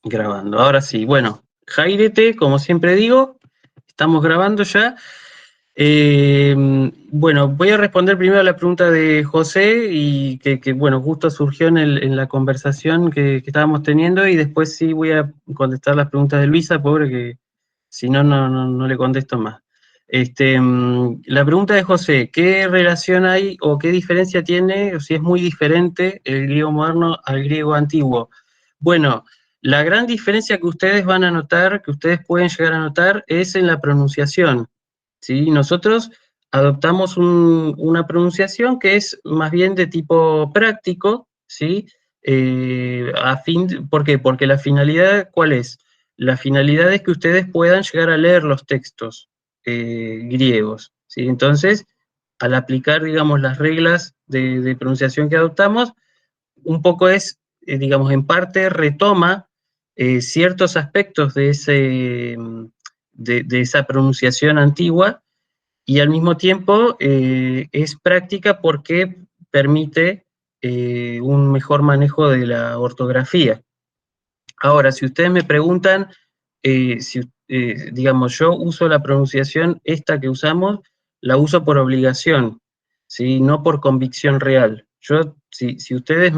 Grabando. Ahora sí, bueno, Jairete, como siempre digo, estamos grabando ya. Bueno, voy a responder primero a la pregunta de José y bueno, justo surgió en la conversación que estábamos teniendo y después sí voy a contestar las preguntas de Luisa, pobre que si no, no le contesto más. La pregunta de José, ¿qué relación hay o qué diferencia tiene, o si es muy diferente el griego moderno al griego antiguo? Bueno, la gran diferencia que ustedes van a notar, que ustedes pueden llegar a notar, es en la pronunciación. ¿Sí? Nosotros adoptamos una pronunciación que es más bien de tipo práctico, ¿sí? ¿Por qué? Porque la finalidad, ¿cuál es? La finalidad es que ustedes puedan llegar a leer los textos griegos, ¿sí? Entonces, al aplicar, digamos, las reglas de pronunciación que adoptamos, un poco es, digamos, en parte retoma ciertos aspectos de esa pronunciación antigua y al mismo tiempo es práctica porque permite un mejor manejo de la ortografía. Ahora, si ustedes me preguntan, digamos, yo uso la pronunciación esta que usamos, la uso por obligación, ¿sí? No por convicción real. Si ustedes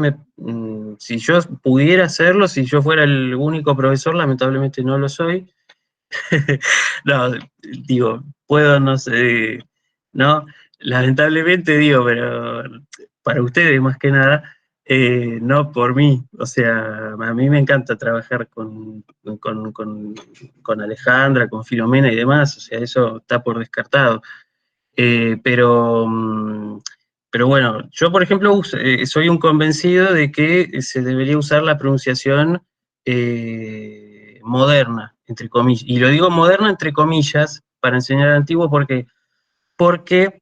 si yo pudiera hacerlo, si yo fuera el único profesor, lamentablemente no lo soy, no, digo, puedo, no sé, ¿no? Lamentablemente digo, pero para ustedes más que nada, no por mí. O sea, a mí me encanta trabajar con Alejandra, con Filomena y demás, o sea, eso está por descartado. Eh, pero, mm, pero bueno, yo por ejemplo soy un convencido de que se debería usar la pronunciación moderna, entre comillas. Y lo digo moderna entre comillas para enseñar antiguo porque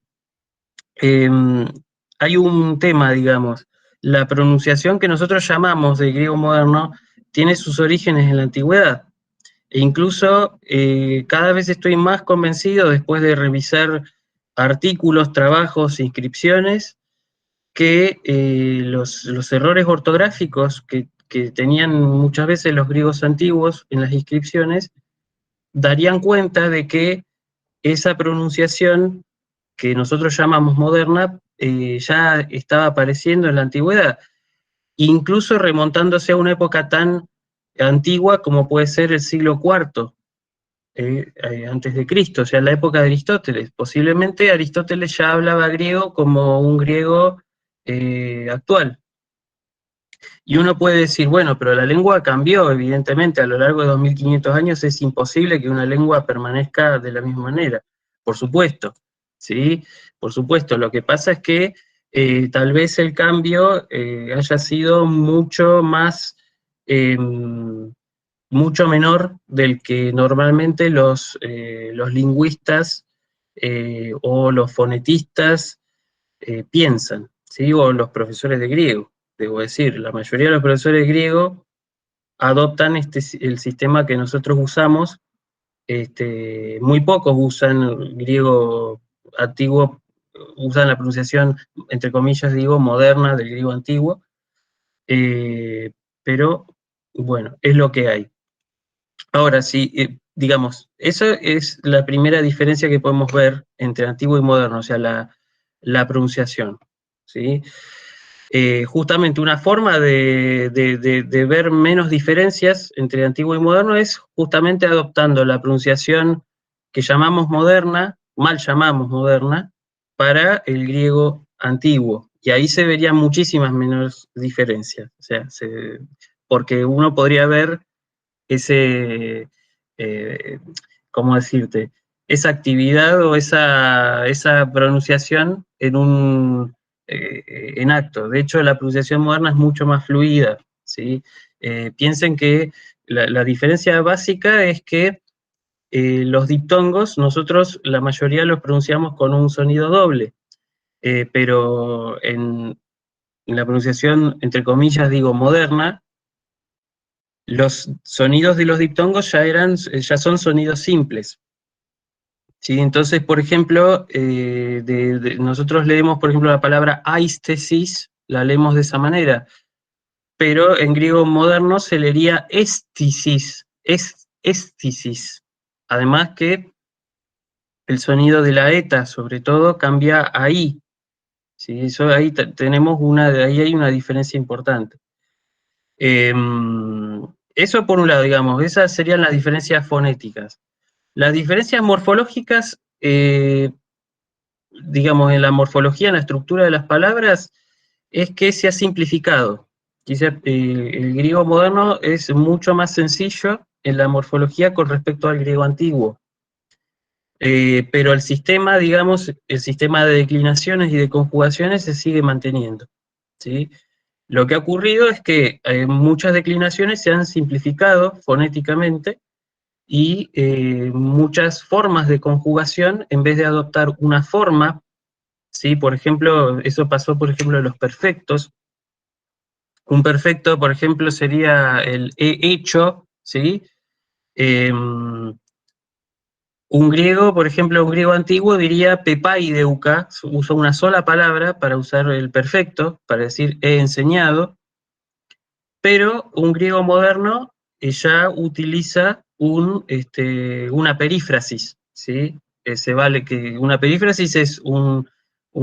eh, hay un tema, digamos, la pronunciación que nosotros llamamos de griego moderno tiene sus orígenes en la antigüedad. E incluso cada vez estoy más convencido, después de revisar artículos, trabajos, inscripciones, que los errores ortográficos que tenían muchas veces los griegos antiguos en las inscripciones darían cuenta de que esa pronunciación que nosotros llamamos moderna ya estaba apareciendo en la antigüedad, incluso remontándose a una época tan antigua como puede ser el siglo IV antes de Cristo, o sea, la época de Aristóteles. Posiblemente Aristóteles ya hablaba griego como un griego actual. Y uno puede decir, bueno, pero la lengua cambió, evidentemente, a lo largo de 2500 años es imposible que una lengua permanezca de la misma manera. Por supuesto, ¿sí? Por supuesto, lo que pasa es que tal vez el cambio haya sido mucho más eh, mucho menor del que normalmente los lingüistas o los fonetistas piensan, ¿sí? O los profesores de griego. Debo decir, la mayoría de los profesores de griego adoptan el sistema que nosotros usamos. Muy pocos usan griego antiguo, usan la pronunciación, entre comillas, digo, moderna del griego antiguo, eh, pero bueno, es lo que hay. Ahora sí, digamos, esa es la primera diferencia que podemos ver entre antiguo y moderno, o sea, la pronunciación, ¿sí? Justamente una forma de ver menos diferencias entre antiguo y moderno es justamente adoptando la pronunciación que llamamos moderna, mal llamamos moderna, para el griego antiguo. Y ahí se verían muchísimas menos diferencias, o sea, porque uno podría ver ese, eh, ¿cómo decirte? Esa actividad o esa pronunciación en acto. De hecho, la pronunciación moderna es mucho más fluida, ¿sí? Piensen que la diferencia básica es que los diptongos, nosotros la mayoría los pronunciamos con un sonido doble, pero en la pronunciación, entre comillas, digo, moderna, los sonidos de los diptongos ya son sonidos simples. ¿Sí? Entonces, por ejemplo, nosotros leemos, por ejemplo, la palabra aistesis, la leemos de esa manera. pero en griego moderno se leería estisis, estisis. Además que el sonido de la eta, sobre todo, cambia ahí. ¿Sí? Eso ahí tenemos ahí hay una diferencia importante. Eso por un lado, digamos, esas serían las diferencias fonéticas. Las diferencias morfológicas, digamos, en la morfología, en la estructura de las palabras, es que se ha simplificado. Quizá, el griego moderno es mucho más sencillo en la morfología con respecto al griego antiguo. Pero el sistema, digamos, el sistema de declinaciones y de conjugaciones se sigue manteniendo. ¿Sí? Lo que ha ocurrido es que muchas declinaciones se han simplificado fonéticamente y muchas formas de conjugación, en vez de adoptar una forma, ¿sí? Por ejemplo, eso pasó, por ejemplo, en los perfectos. Un perfecto, por ejemplo, sería el he hecho, ¿sí? Un griego, por ejemplo, un griego antiguo diría pepaideuka, usa una sola palabra para usar el perfecto, para decir he enseñado, pero un griego moderno ya utiliza una perífrasis, ¿sí? Se vale que una perífrasis es un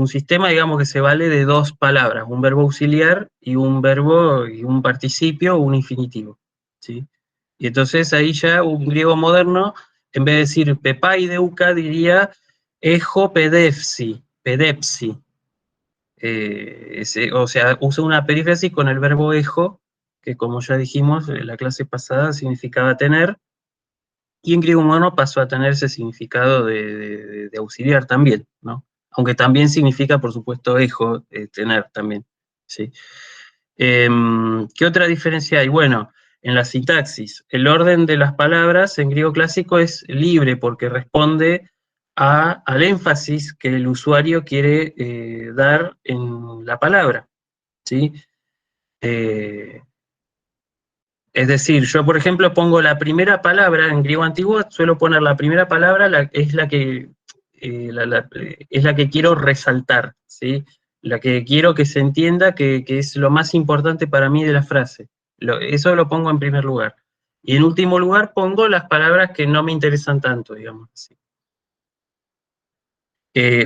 sistema, digamos, que se vale de dos palabras, un verbo auxiliar y un verbo y un participio o un infinitivo, ¿sí? Y entonces ahí ya un griego moderno, en vez de decir pepaideuka, diría ejo pedepsi, pedepsi. O sea, usa una perífrasis con el verbo ejo, que como ya dijimos en la clase pasada significaba tener, y en griego moderno pasó a tener ese significado de auxiliar también, ¿no? Aunque también significa, por supuesto, ejo, tener también, ¿sí? ¿Qué otra diferencia hay? Bueno, en la sintaxis, el orden de las palabras en griego clásico es libre porque responde al énfasis que el usuario quiere dar en la palabra, ¿sí? Eh, es decir, yo por ejemplo pongo la primera palabra, en griego antiguo suelo poner la primera palabra, es la que, es la que quiero resaltar, ¿sí? La que quiero que se entienda que es lo más importante para mí de la frase. Eso lo pongo en primer lugar. Y en último lugar pongo las palabras que no me interesan tanto, digamos así.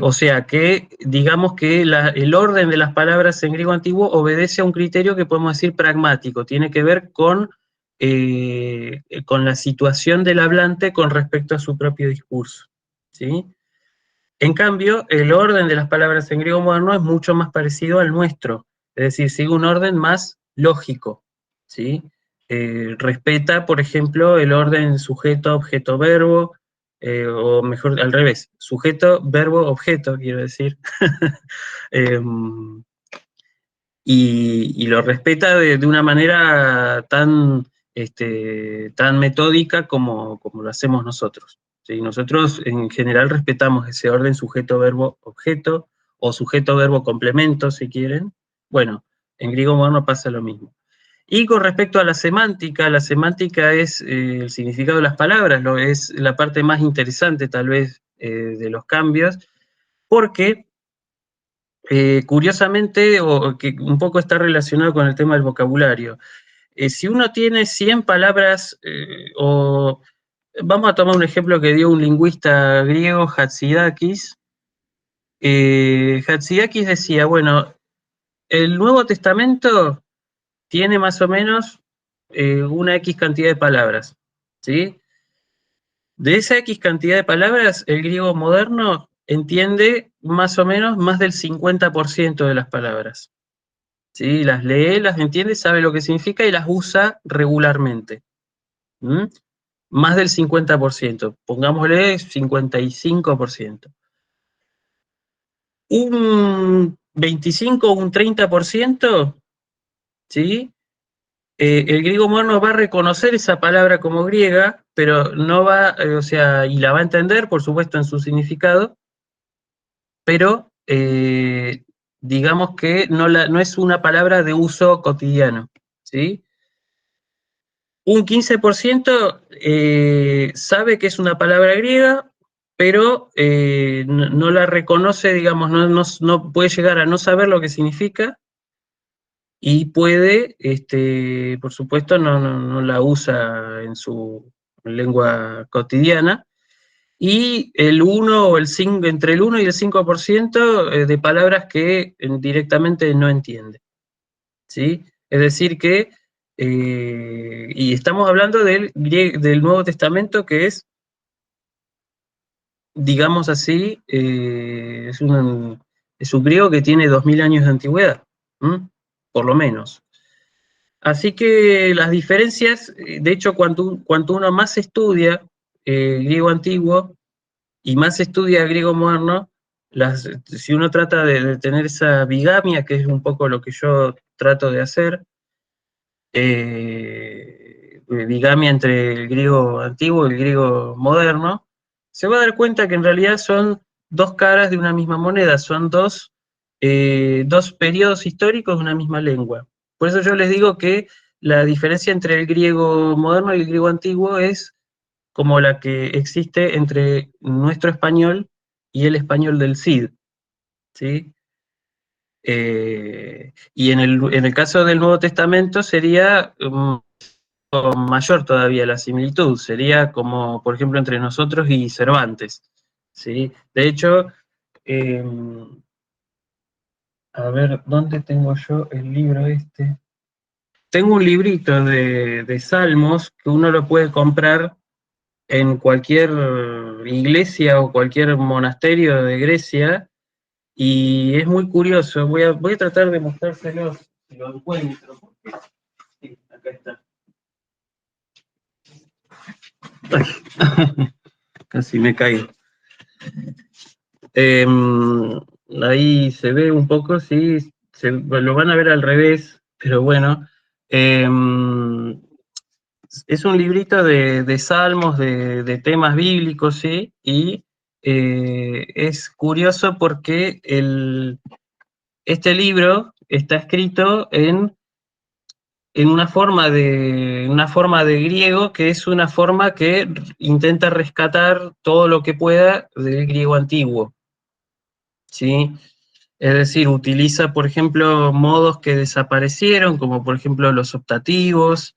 O sea que, digamos que el orden de las palabras en griego antiguo obedece a un criterio que podemos decir pragmático, tiene que ver con la situación del hablante con respecto a su propio discurso, ¿sí? En cambio, el orden de las palabras en griego moderno es mucho más parecido al nuestro, es decir, sigue un orden más lógico, ¿sí? Respeta, por ejemplo, el orden sujeto, objeto, verbo, o mejor, al revés, sujeto, verbo, objeto, quiero decir. Eh, y lo respeta de una manera tan metódica como lo hacemos nosotros. ¿Sí? Nosotros en general respetamos ese orden sujeto, verbo, objeto, o sujeto, verbo, complemento, si quieren. Bueno, en griego moderno pasa lo mismo. Y con respecto a la semántica es el significado de las palabras, es la parte más interesante tal vez de los cambios, porque curiosamente, o que un poco está relacionado con el tema del vocabulario, si uno tiene 100 palabras, o vamos a tomar un ejemplo que dio un lingüista griego, Hatzidakis. Hatzidakis decía, bueno, el Nuevo Testamento tiene más o menos una X cantidad de palabras, ¿sí? De esa X cantidad de palabras, el griego moderno entiende más o menos más del 50% de las palabras. ¿Sí? Las lee, las entiende, sabe lo que significa y las usa regularmente. ¿Mm? Más del 50%, pongámosle 55%. Un 25 o un 30%, ¿sí? El griego moderno va a reconocer esa palabra como griega, pero no va, o sea, y la va a entender, por supuesto, en su significado, pero digamos que no es una palabra de uso cotidiano, ¿sí? Un 15% sabe que es una palabra griega, pero no la reconoce, digamos, no puede llegar a no saber lo que significa, y puede, por supuesto, no la usa en su lengua cotidiana, y el 1 o el 5, entre el 1 y el 5% de palabras que directamente no entiende, ¿sí? Es decir que, y estamos hablando del Nuevo Testamento, que es, digamos así, es un griego que tiene 2000 años de antigüedad, ¿m? Por lo menos. Así que las diferencias, de hecho, cuanto uno más estudia griego antiguo y más estudia griego moderno, si uno trata de tener esa bigamia, que es un poco lo que yo trato de hacer, bigamia entre el griego antiguo y el griego moderno, se va a dar cuenta que en realidad son dos caras de una misma moneda, son dos periodos históricos de una misma lengua. Por eso yo les digo que la diferencia entre el griego moderno y el griego antiguo es como la que existe entre nuestro español y el español del Cid, ¿sí? Y en el caso del Nuevo Testamento sería mayor todavía la similitud, sería como, por ejemplo, entre nosotros y Cervantes, ¿sí? De hecho, eh, a ver, ¿dónde tengo yo el libro este? Tengo un librito de Salmos que uno lo puede comprar en cualquier iglesia o cualquier monasterio de Grecia, y es muy curioso. Voy a tratar de mostrárselo si lo encuentro, porque sí, acá está. Casi me caigo. Eh, Ahí se ve un poco, sí, lo van a ver al revés, pero bueno. Eh, es un librito de salmos, de temas bíblicos, ¿sí? Y es curioso porque este libro está escrito en una forma de griego, que es una forma que intenta rescatar todo lo que pueda del griego antiguo, ¿sí? Es decir, utiliza, por ejemplo, modos que desaparecieron, como por ejemplo los optativos,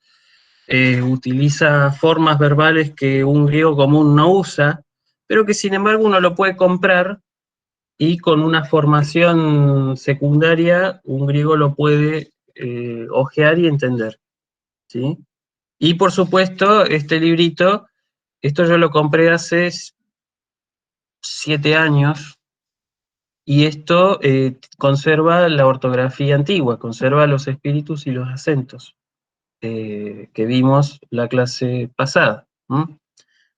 utiliza formas verbales que un griego común no usa, pero que sin embargo uno lo puede comprar, y con una formación secundaria un griego lo puede ojear y entender, ¿sí? Y por supuesto, este librito, esto yo lo compré hace 7 años, y esto conserva la ortografía antigua, conserva los espíritus y los acentos que vimos la clase pasada. ¿M?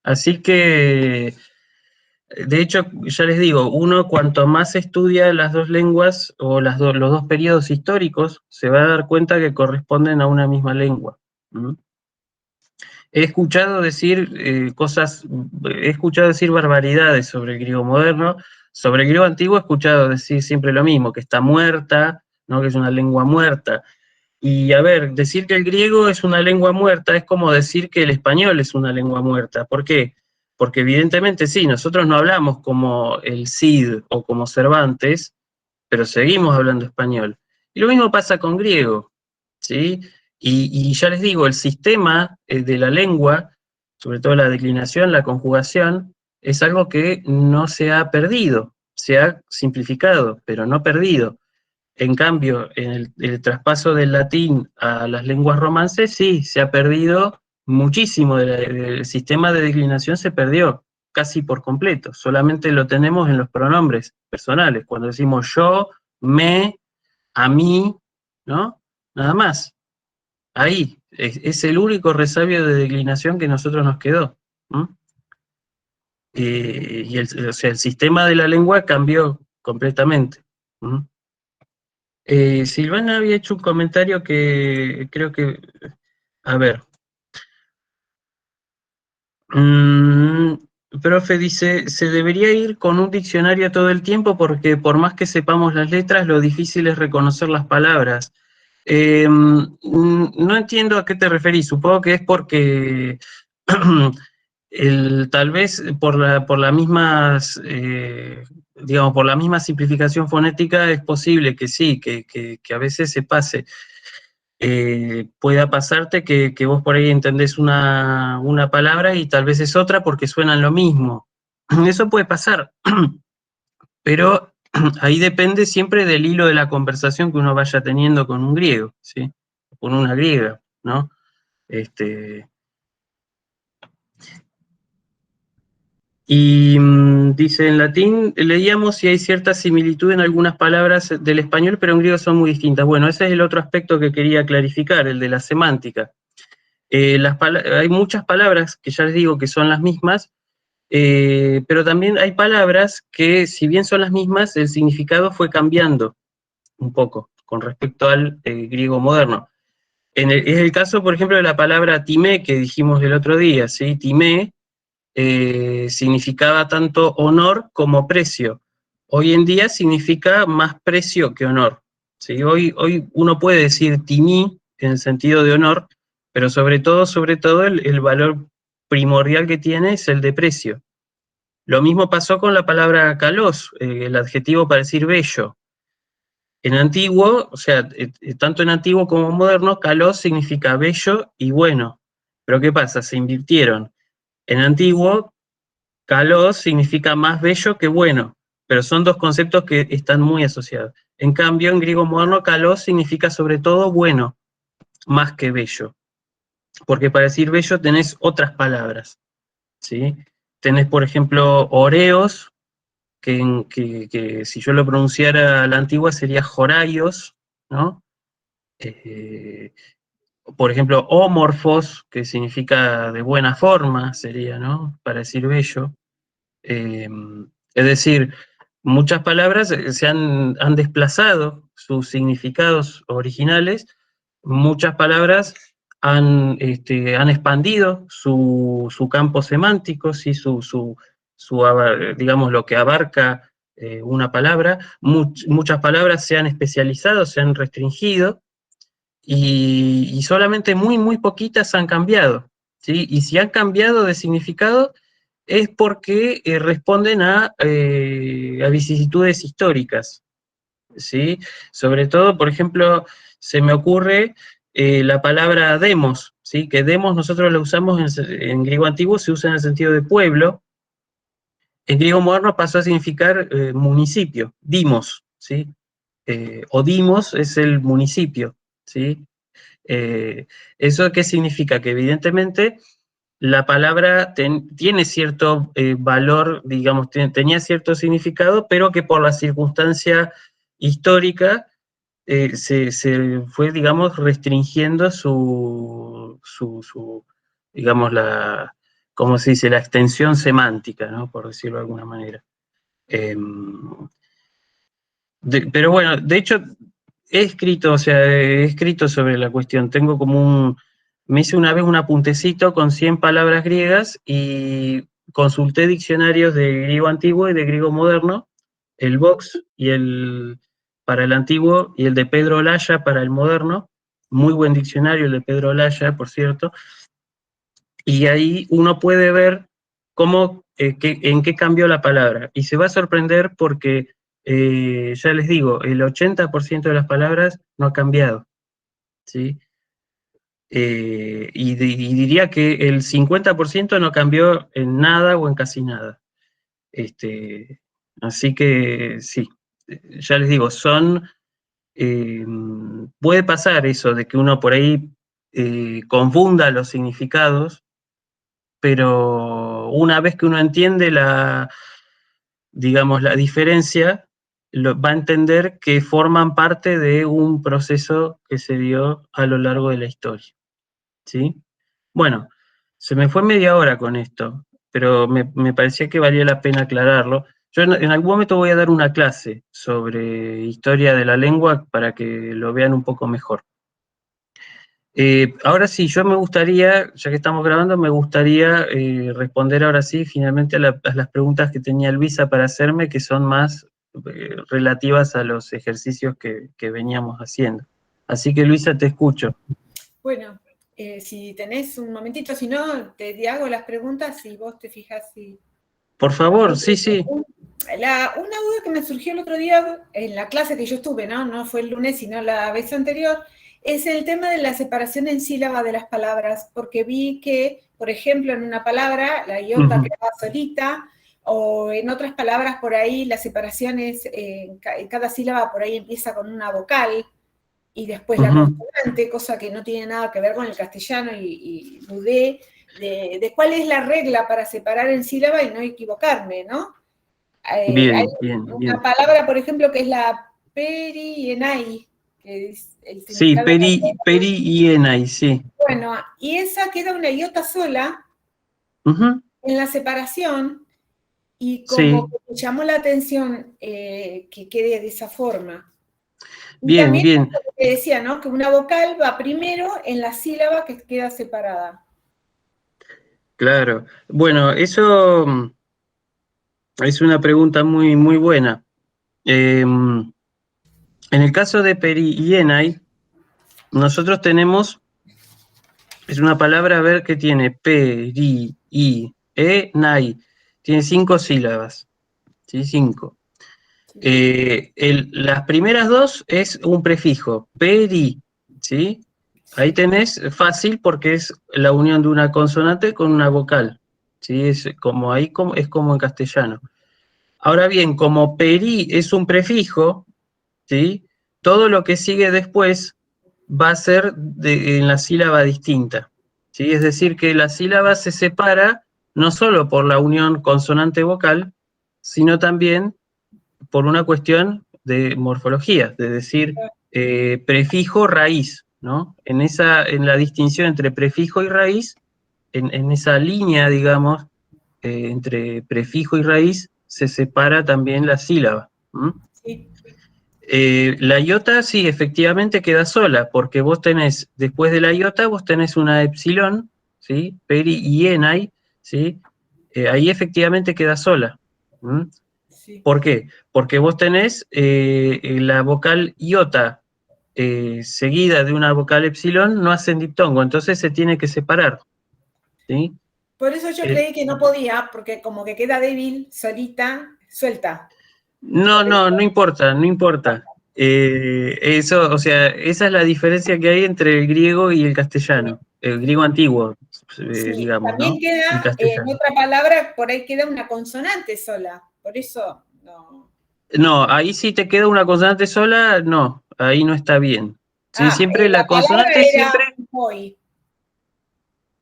Así que, de hecho, ya les digo, uno cuanto más estudia las dos lenguas o los dos periodos históricos, se va a dar cuenta que corresponden a una misma lengua. ¿M? He escuchado decir he escuchado decir barbaridades sobre el griego moderno. Sobre el griego antiguo he escuchado decir siempre lo mismo, que está muerta, ¿no? Que es una lengua muerta. Y a ver, decir que el griego es una lengua muerta es como decir que el español es una lengua muerta. ¿Por qué? Porque evidentemente sí, nosotros no hablamos como el Cid o como Cervantes, pero seguimos hablando español. Y lo mismo pasa con griego, ¿sí? Y ya les digo, el sistema de la lengua, sobre todo la declinación, la conjugación, es algo que no se ha perdido, se ha simplificado, pero no perdido. En cambio, en el traspaso del latín a las lenguas romances, sí, se ha perdido muchísimo, del sistema de declinación se perdió casi por completo, solamente lo tenemos en los pronombres personales, cuando decimos yo, me, a mí, ¿no? Nada más. Ahí, es el único resabio de declinación que nosotros nos quedó. ¿M? O sea, el sistema de la lengua cambió completamente. ¿M? Silvana había hecho un comentario que creo que, a ver, mm, profe dice, se debería ir con un diccionario todo el tiempo porque por más que sepamos las letras, lo difícil es reconocer las palabras. No entiendo a qué te referís, supongo que es porque tal vez por la mismas, digamos, por la misma simplificación fonética es posible que sí, que a veces se pase. pueda pasarte que vos por ahí entendés una palabra y tal vez es otra porque suenan lo mismo. Eso puede pasar, pero ahí depende siempre del hilo de la conversación que uno vaya teniendo con un griego, ¿sí? Con una griega, ¿no? Este, y dice en latín, leíamos si hay cierta similitud en algunas palabras del español, pero en griego son muy distintas. Bueno, ese es el otro aspecto que quería clarificar, el de la semántica. Hay muchas palabras que ya les digo que son las mismas, pero también hay palabras que, si bien son las mismas, el significado fue cambiando un poco con respecto al griego moderno. Es el caso, por ejemplo, de la palabra timé que dijimos el otro día, ¿sí? Timé significaba tanto honor como precio. Hoy en día significa más precio que honor. ¿Sí? Hoy uno puede decir timí en el sentido de honor, pero sobre todo el valor primordial que tiene es el de precio. Lo mismo pasó con la palabra kalos, el adjetivo para decir bello. En antiguo, o sea, tanto en antiguo como moderno, kalos significa bello y bueno. Pero ¿qué pasa? Se invirtieron. En antiguo, kalos significa más bello que bueno, pero son dos conceptos que están muy asociados. En cambio, en griego moderno, kalos significa sobre todo bueno, más que bello. Porque para decir bello tenés otras palabras, ¿sí? Tenés, por ejemplo, oreos, que si yo lo pronunciara a la antigua sería joraios, ¿no? Eh, por ejemplo, homorfos, que significa de buena forma, sería, ¿no? Para decir bello. Eh, es decir, muchas palabras han desplazado sus significados originales, muchas palabras han expandido su campo semántico, ¿sí? Digamos, lo que abarca una palabra. Muchas palabras se han especializado, se han restringido, y solamente muy poquitas han cambiado, ¿sí? Y si han cambiado de significado es porque responden a vicisitudes históricas, ¿sí? Sobre todo, por ejemplo, se me ocurre la palabra demos, ¿sí? Que demos nosotros la usamos en griego antiguo, se usa en el sentido de pueblo. En griego moderno pasó a significar municipio, dimos, ¿sí? O dimos es el municipio, ¿sí? ¿Eso qué significa? Que evidentemente la palabra tiene cierto valor, digamos, tenía cierto significado, pero que por la circunstancia histórica se fue, digamos, restringiendo digamos, ¿cómo se dice? La extensión semántica, ¿no? Por decirlo de alguna manera. Eh, pero bueno, de hecho, he escrito, o sea, he escrito sobre la cuestión. Tengo me hice una vez un apuntecito con 100 palabras griegas y consulté diccionarios de griego antiguo y de griego moderno, el Vox para el antiguo y el de Pedro Olaya para el moderno. Muy buen diccionario el de Pedro Olaya, por cierto. Y ahí uno puede ver en qué cambió la palabra. Y se va a sorprender porque, ya les digo, el 80% de las palabras no ha cambiado, ¿sí? Y diría que el 50% no cambió en nada o en casi nada. Este, así que sí, ya les digo, eh, puede pasar eso de que uno por ahí confunda los significados, pero una vez que uno entiende digamos, la diferencia, va a entender que forman parte de un proceso que se dio a lo largo de la historia, ¿sí? Bueno, se me fue media hora con esto, pero me parecía que valía la pena aclararlo. Yo en algún momento voy a dar una clase sobre historia de la lengua para que lo vean un poco mejor. Ahora sí, yo me gustaría, ya que estamos grabando, me gustaría responder ahora sí, finalmente, a las preguntas que tenía Luisa para hacerme, que son más relativas a los ejercicios que veníamos haciendo. Así que, Luisa, te escucho. Bueno, si tenés un momentito, si no, te hago las preguntas y vos te fijas si... Por favor, sí, sí. Una duda que me surgió el otro día en la clase que yo estuve, ¿no? No fue el lunes, sino la vez anterior, Es el tema de la separación en sílaba de las palabras, porque vi que, por ejemplo, en una palabra la iota quedaba solita, o en otras palabras por ahí la separación es, cada sílaba por ahí empieza con una vocal, y después la consonante, cosa que no tiene nada que ver con el castellano, y dudé de cuál es la regla para separar en sílaba y no equivocarme, ¿no? Hay una palabra, por ejemplo, que es la perienai, que es el Sí, significado. peri y enai, sí. Bueno, y esa queda una iota sola en la separación, y como Sí. que me llamó la atención que quede de esa forma. Y Bien, también bien. lo que decía, ¿no? Que una vocal va primero en la sílaba que queda separada. Claro. Bueno, eso es una pregunta muy, muy buena. En el caso de peri y enai, nosotros tenemos, es una palabra, a ver, que tiene peri y enai. Tiene 5 sílabas, ¿sí? 5. Las primeras dos es un prefijo, peri, ¿sí? Ahí tenés fácil porque es la unión de una consonante con una vocal, ¿sí? Es como es como en castellano. Ahora bien, como peri es un prefijo, ¿sí? Todo lo que sigue después va a ser en la sílaba distinta, ¿sí? Es decir, que la sílaba se separa no solo por la unión consonante-vocal, sino también por una cuestión de morfología, de decir prefijo, raíz, ¿no? En la distinción entre prefijo y raíz, en esa línea, digamos, entre prefijo y raíz, se separa también la sílaba. Sí. La iota sí, efectivamente queda sola, porque vos tenés, después de la iota, vos tenés una epsilon, ¿sí? Peri y enai, ¿sí? Ahí efectivamente queda sola. Sí. ¿Por qué? Porque vos tenés la vocal iota seguida de una vocal epsilon, no hacen diptongo, entonces se tiene que separar, ¿sí? Por eso yo creí que no podía, porque como que queda débil, solita, suelta. No importa, no importa. Eso, o sea, esa es la diferencia que hay entre el griego y el castellano, el griego antiguo, Sí, digamos, también ¿no? Y queda, en castellano. otra palabra, por ahí queda una consonante sola. Por eso, no. No, ahí si te queda una consonante sola, no, ahí no está bien. Sí, siempre La la palabra consonante era siempre. utoi,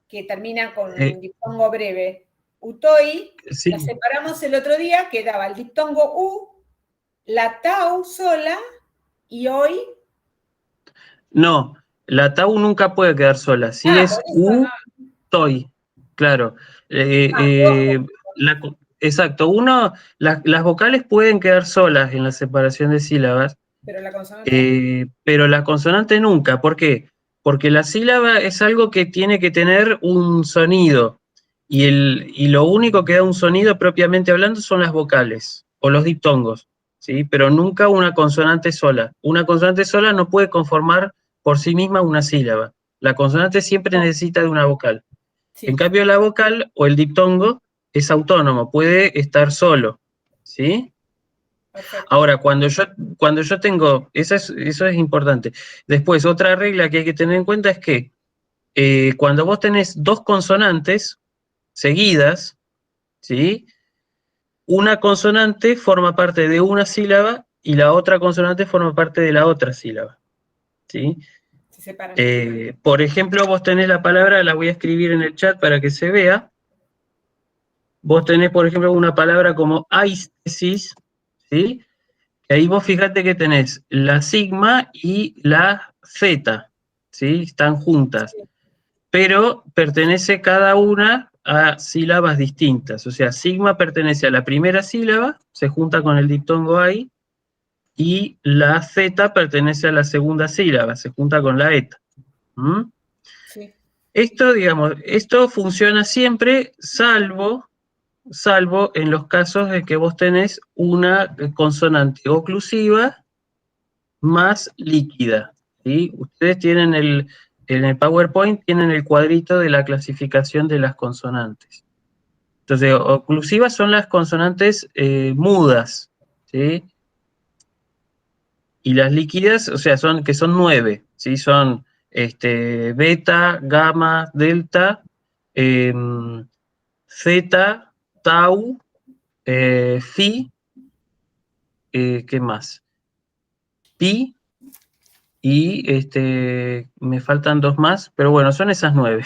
que termina con un eh, diptongo breve. Utoi, la sí, separamos el otro día, quedaba el diptongo u, la tau sola, y hoy. no, la tau nunca puede quedar sola, sí Por es eso no. toy, claro. Ojo, Exacto, las vocales pueden quedar solas en la separación de sílabas, pero la consonante no. pero la consonante nunca. ¿Por qué? Porque la sílaba es algo que tiene que tener un sonido, y lo único que da un sonido propiamente hablando son las vocales o los diptongos, ¿sí? Pero nunca una consonante sola. Una consonante sola no puede conformar por sí misma una sílaba. La consonante siempre No, necesita de una vocal. En sí, cambio, la vocal o el diptongo es autónomo, puede estar solo, ¿sí? perfecto. Ahora, cuando yo tengo, eso es importante. Después, otra regla que hay que tener en cuenta es que cuando vos tenés dos consonantes seguidas, ¿sí? Una consonante forma parte de una sílaba y la otra consonante forma parte de la otra sílaba, ¿sí? Se separan. Por ejemplo, vos tenés la palabra, la voy a escribir en el chat para que se vea. Vos tenés, por ejemplo, una palabra como aistesis, ¿sí? Ahí vos fíjate que tenés la sigma y la zeta, ¿sí? Están juntas, Sí, pero pertenece cada una a sílabas distintas. O sea, sigma pertenece a la primera sílaba, se junta con el diptongo ai, y la zeta pertenece a la segunda sílaba, se junta con la eta. ¿Mm? sí. Esto, digamos, esto funciona siempre, salvo en los casos de que vos tenés una consonante oclusiva más líquida, ¿sí? Ustedes tienen en el PowerPoint tienen el cuadrito de la clasificación de las consonantes. Entonces, oclusivas son las consonantes mudas, ¿sí? Y las líquidas, o sea, que son 9. ¿sí? Son beta, gamma, delta, zeta, tau, phi, ¿qué más? Pi, y me faltan dos más, pero bueno, son esas 9.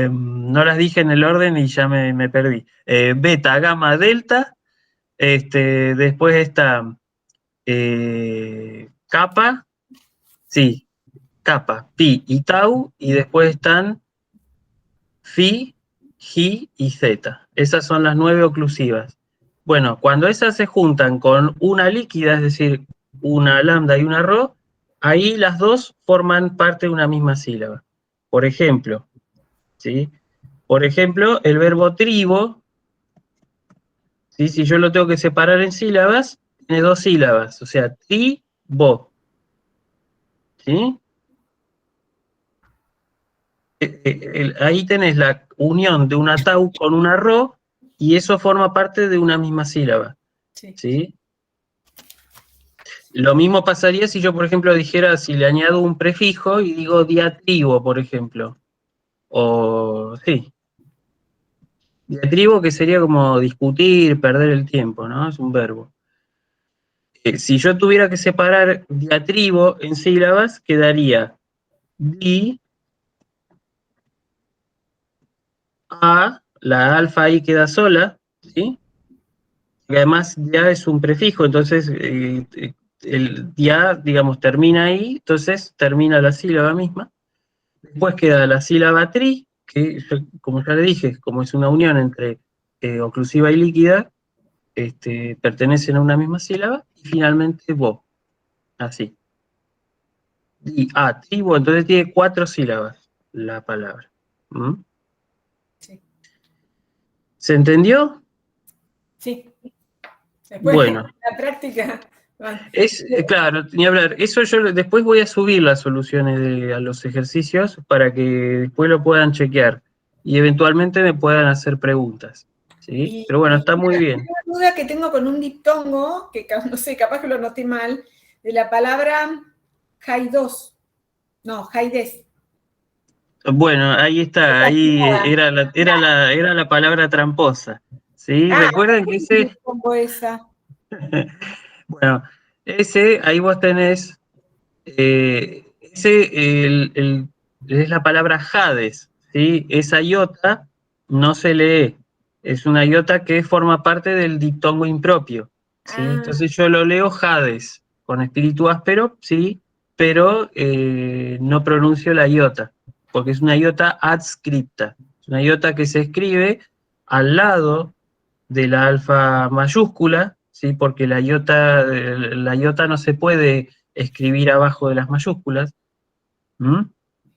No las dije en el orden y ya me perdí. Beta, gamma, delta, después está kappa, sí, kappa, pi y tau, y después están phi, gi y zeta. Esas son las 9 oclusivas. Bueno, cuando esas se juntan con una líquida, es decir, una lambda y una rho, ahí las dos forman parte de una misma sílaba. Por ejemplo, ¿sí? Por ejemplo, el verbo tribo, ¿sí? Si yo lo tengo que separar en sílabas, tiene dos sílabas, o sea, tri-bo, ¿sí? Ahí tenés la unión de una tau con una rho, y eso forma parte de una misma sílaba, Sí. ¿sí? Lo mismo pasaría si yo, por ejemplo, dijera, si le añado un prefijo y digo diatribo, por ejemplo. O, sí, diatribo, que sería como discutir, perder el tiempo, ¿no? Es un verbo. Si yo tuviera que separar diatribo en sílabas, quedaría di, a, la alfa ahí queda sola, ¿sí? Y además ya es un prefijo, entonces el ya, digamos, termina ahí, entonces termina la sílaba misma. Después queda la sílaba tri, que como ya le dije, como es una unión entre oclusiva y líquida, pertenecen a una misma sílaba, y finalmente bo, así. Y tribo, entonces tiene 4 sílabas la palabra. ¿Mm? Sí. ¿Se entendió? Sí. Después, Bueno, la práctica. claro, ni hablar. Eso yo después voy a subir las soluciones a los ejercicios para que después lo puedan chequear y eventualmente me puedan hacer preguntas. ¿Sí? Pero bueno, está muy bien. Una duda que tengo con un diptongo, que no sé, capaz que lo noté mal, de la palabra jaidos. No, jaides. Bueno, ahí está, ahí era la palabra tramposa. ¿Sí? Recuerden que ese, Pongo esa. bueno, ese, ahí vos tenés, ese es la palabra Hades, ¿sí? Esa iota no se lee, es una iota que forma parte del diptongo impropio, ¿sí? Ah, Entonces yo lo leo Hades, con espíritu áspero, ¿sí? Pero no pronuncio la iota, porque es una iota adscripta, es una iota que se escribe al lado de la alfa mayúscula, ¿sí? Porque la iota no se puede escribir abajo de las mayúsculas. ¿Mm?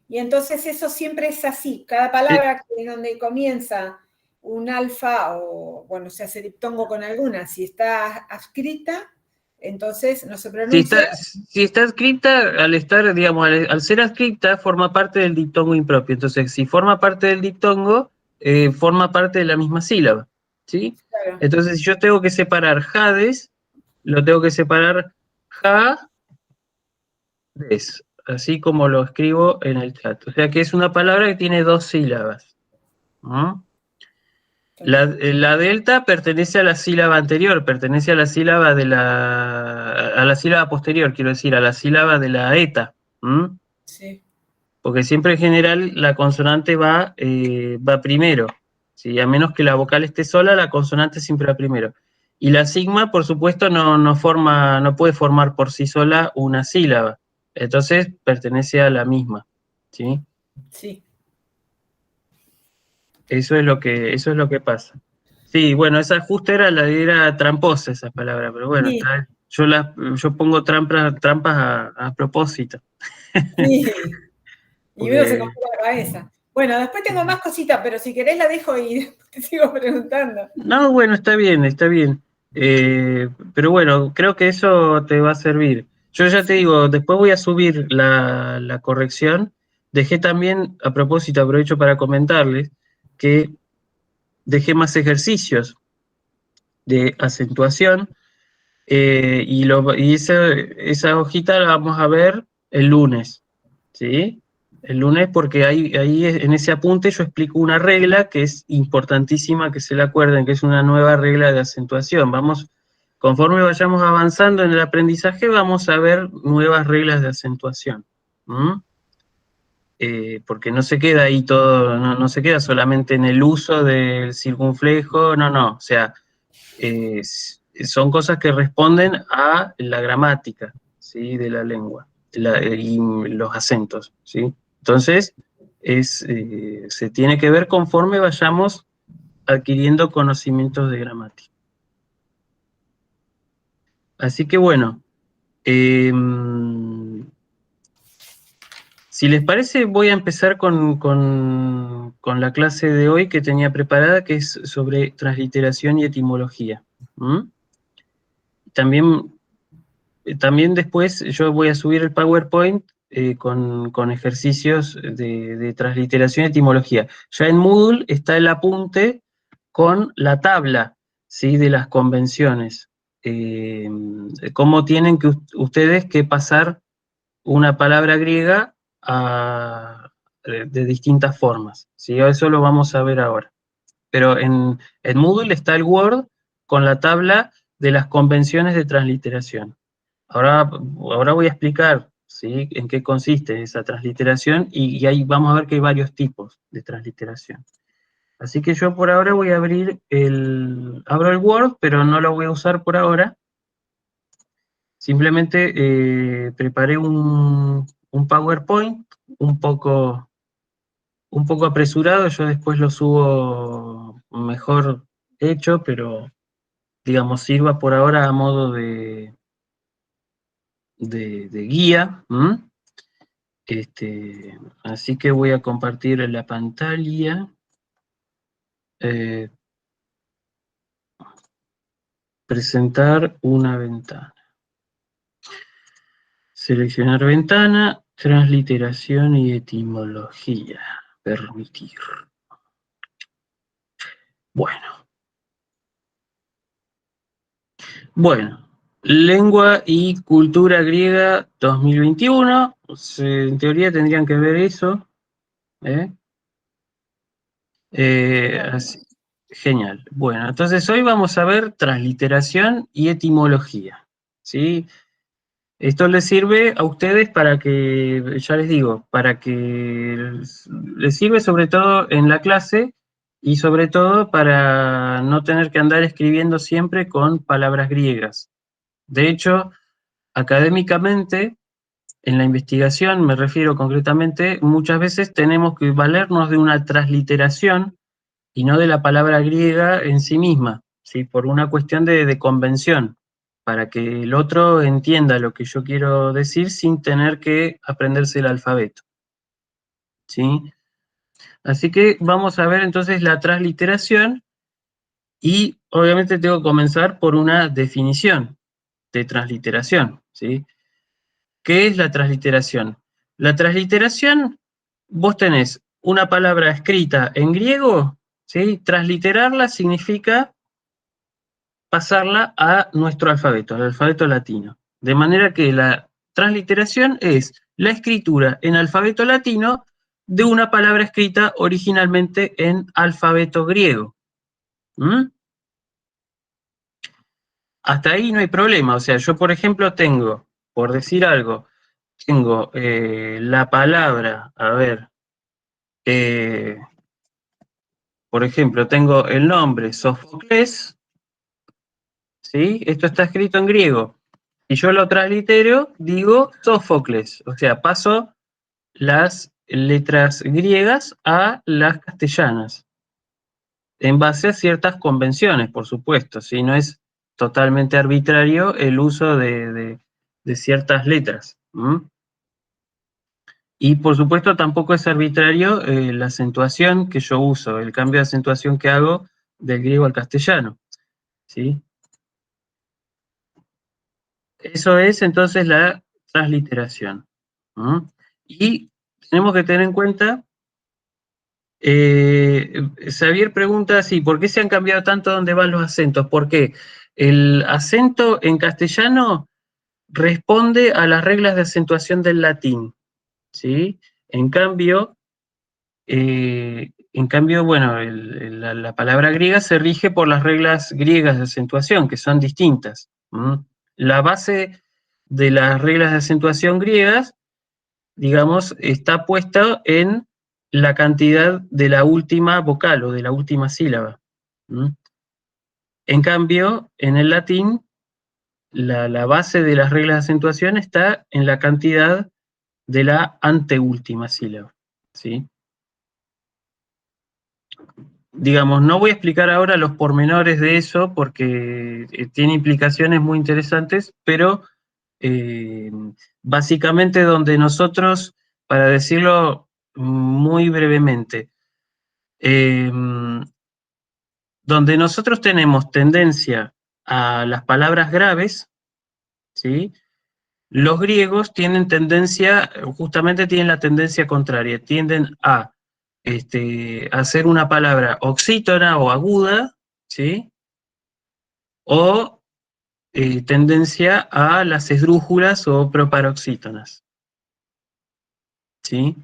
y entonces eso siempre es así. Cada Eh, palabra que donde comienza un alfa o, bueno, se hace diptongo con alguna, si está adscrita, entonces no se pronuncia. si está escrita, al estar, digamos, al ser escrita, forma parte del diptongo impropio. Entonces, si forma parte del diptongo, forma parte de la misma sílaba, ¿sí? Claro. Entonces, si yo tengo que separar Hades, lo tengo que separar Hades, así como lo escribo en el chat. O sea que es una palabra que tiene dos sílabas. ¿No? La delta pertenece a la sílaba anterior, pertenece a la sílaba a la sílaba posterior, quiero decir, a la sílaba de la eta. ¿Mm? Sí. Porque siempre en general la consonante va primero. ¿Sí? A menos que la vocal esté sola, la consonante siempre va primero. Y la sigma, por supuesto, no puede formar por sí sola una sílaba. Entonces pertenece a la misma. ¿Sí? Sí. Eso es lo que pasa. Sí, bueno, esa justo era tramposa esa palabra, pero bueno, Sí. yo pongo trampas a propósito. Sí. Y uno se Porque, complica la cabeza. Bueno, después tengo más cositas, pero si querés la dejo y te sigo preguntando. no, bueno, está bien, está bien. Pero bueno, creo que eso te va a servir. Yo ya te digo, después voy a subir la corrección. Dejé también, a propósito, aprovecho para comentarles que dejé más ejercicios de acentuación. Y esa hojita la vamos a ver el lunes, ¿sí? El lunes porque ahí en ese apunte yo explico una regla que es importantísima que se la acuerden, que es una nueva regla de acentuación. Conforme vayamos avanzando en el aprendizaje, vamos a ver nuevas reglas de acentuación. Porque no se queda ahí todo, no se queda solamente en el uso del circunflejo, no, o sea, son cosas que responden a la gramática, ¿sí? De la lengua y los acentos, ¿sí? Entonces, se tiene que ver conforme vayamos adquiriendo conocimientos de gramática. Así que bueno, si les parece, voy a empezar con la clase de hoy que tenía preparada, que es sobre transliteración y etimología. También después yo voy a subir el PowerPoint con ejercicios de transliteración y etimología. Ya en Moodle está el apunte con la tabla, ¿sí? De las convenciones. Cómo tienen que ustedes que pasar una palabra griega de distintas formas, ¿sí? Eso lo vamos a ver ahora. Pero en Moodle está el Word con la tabla de las convenciones de transliteración. Ahora voy a explicar, ¿sí? En qué consiste esa transliteración y ahí vamos a ver que hay varios tipos de transliteración. Así que yo por ahora voy a abro el Word, pero no lo voy a usar por ahora. Simplemente preparé un PowerPoint un poco apresurado, yo después lo subo mejor hecho, pero digamos sirva por ahora a modo de guía. Así que voy a compartir la pantalla. Presentar una ventana. Seleccionar ventana, transliteración y etimología. Permitir. Bueno, lengua y cultura griega 2021. En teoría tendrían que ver eso. Genial. Bueno, entonces hoy vamos a ver transliteración y etimología. ¿Sí? Esto les sirve a ustedes para que, ya les digo, para que les sirve sobre todo en la clase y sobre todo para no tener que andar escribiendo siempre con palabras griegas. De hecho, académicamente, en la investigación, me refiero concretamente, muchas veces tenemos que valernos de una transliteración y no de la palabra griega en sí misma, ¿sí? Por una cuestión de convención, para que el otro entienda lo que yo quiero decir sin tener que aprenderse el alfabeto, ¿sí? Así que vamos a ver entonces la transliteración y obviamente tengo que comenzar por una definición de transliteración, ¿sí? ¿Qué es la transliteración? La transliteración, vos tenés una palabra escrita en griego, ¿sí? Transliterarla significa pasarla a nuestro alfabeto, al alfabeto latino. De manera que la transliteración es la escritura en alfabeto latino de una palabra escrita originalmente en alfabeto griego. Hasta ahí no hay problema. O sea, yo, por ejemplo, tengo, por decir algo, tengo la palabra, a ver, por ejemplo, tengo el nombre Sófocles, ¿sí? Esto está escrito en griego. Si yo lo translitero, digo Sófocles, o sea, paso las letras griegas a las castellanas, en base a ciertas convenciones, por supuesto, ¿sí? No es totalmente arbitrario el uso de ciertas letras. Y por supuesto tampoco es arbitrario la acentuación que yo uso, el cambio de acentuación que hago del griego al castellano, ¿sí? Eso es entonces la transliteración. Y tenemos que tener en cuenta, Xavier pregunta así, ¿por qué se han cambiado tanto dónde van los acentos? Porque el acento en castellano responde a las reglas de acentuación del latín, ¿sí? En cambio, bueno, la palabra griega se rige por las reglas griegas de acentuación, que son distintas. La base de las reglas de acentuación griegas, digamos, está puesta en la cantidad de la última vocal o de la última sílaba. En cambio, en el latín, la base de las reglas de acentuación está en la cantidad de la anteúltima sílaba, ¿sí? Digamos, no voy a explicar ahora los pormenores de eso porque tiene implicaciones muy interesantes, pero básicamente donde nosotros, para decirlo muy brevemente, donde nosotros tenemos tendencia a las palabras graves, ¿sí? Los griegos tienen tendencia, justamente tienen la tendencia contraria, tienden a hacer una palabra oxítona o aguda, ¿sí? O tendencia a las esdrújulas o proparoxítonas, ¿sí?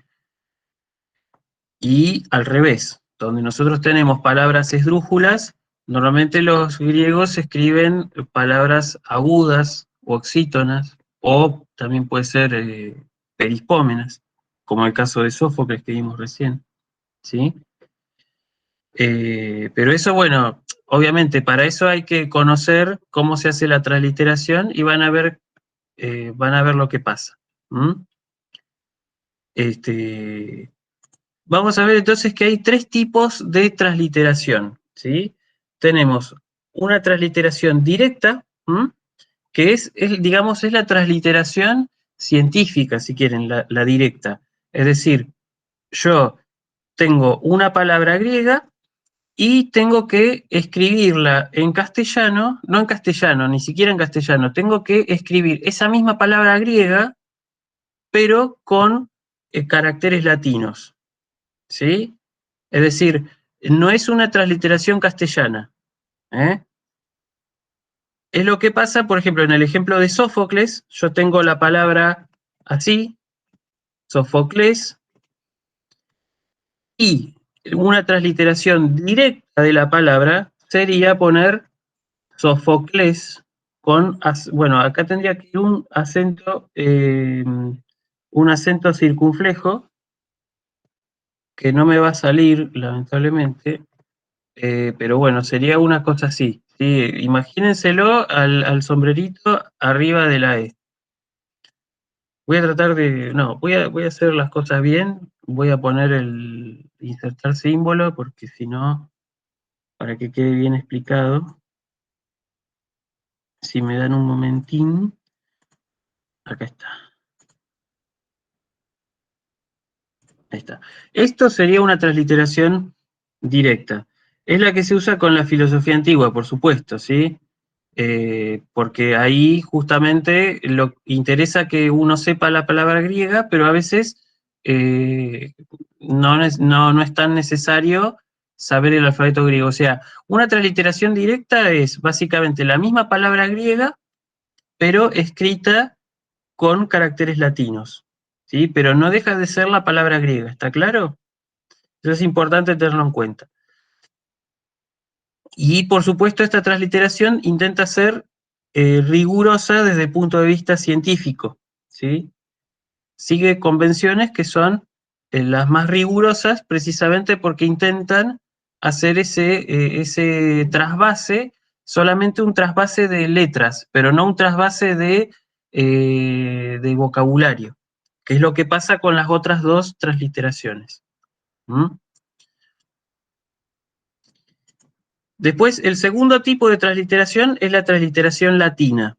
Y al revés, donde nosotros tenemos palabras esdrújulas, normalmente los griegos escriben palabras agudas o oxítonas, o también puede ser perispómenas, como el caso de Sófocles que vimos recién, ¿sí? Pero eso, bueno, obviamente para eso hay que conocer cómo se hace la transliteración y van a ver lo que pasa. Vamos a ver entonces que hay tres tipos de transliteración, ¿sí? Tenemos una transliteración directa, que digamos, es la transliteración científica, si quieren, la directa. Es decir, yo tengo una palabra griega y tengo que escribirla en castellano, no en castellano, ni siquiera en castellano, tengo que escribir esa misma palabra griega, pero con caracteres latinos, ¿sí? Es decir, no es una transliteración castellana, ¿eh? Es lo que pasa, por ejemplo, en el ejemplo de Sófocles, yo tengo la palabra así, Sófocles, y una transliteración directa de la palabra sería poner Sófocles con, bueno, acá tendría que ir un acento circunflejo, que no me va a salir, lamentablemente, pero bueno, sería una cosa así, ¿sí? Imagínenselo al sombrerito arriba de la E. Voy a tratar de, no, voy a hacer las cosas bien, voy a poner insertar símbolo, porque si no, para que quede bien explicado, si me dan un momentín, acá está. Ahí está. Esto sería una transliteración directa. Es la que se usa con la filosofía antigua, por supuesto, ¿sí? Porque ahí justamente lo interesa que uno sepa la palabra griega, pero a veces no es tan necesario saber el alfabeto griego. O sea, una transliteración directa es básicamente la misma palabra griega, pero escrita con caracteres latinos, ¿sí? Pero no deja de ser la palabra griega, ¿está claro? Eso es importante tenerlo en cuenta. Y por supuesto esta transliteración intenta ser rigurosa desde el punto de vista científico, ¿sí? Sigue convenciones que son las más rigurosas precisamente porque intentan hacer ese trasvase, solamente un trasvase de letras, pero no un trasvase de vocabulario, que es lo que pasa con las otras dos transliteraciones. Después, el segundo tipo de transliteración es la transliteración latina.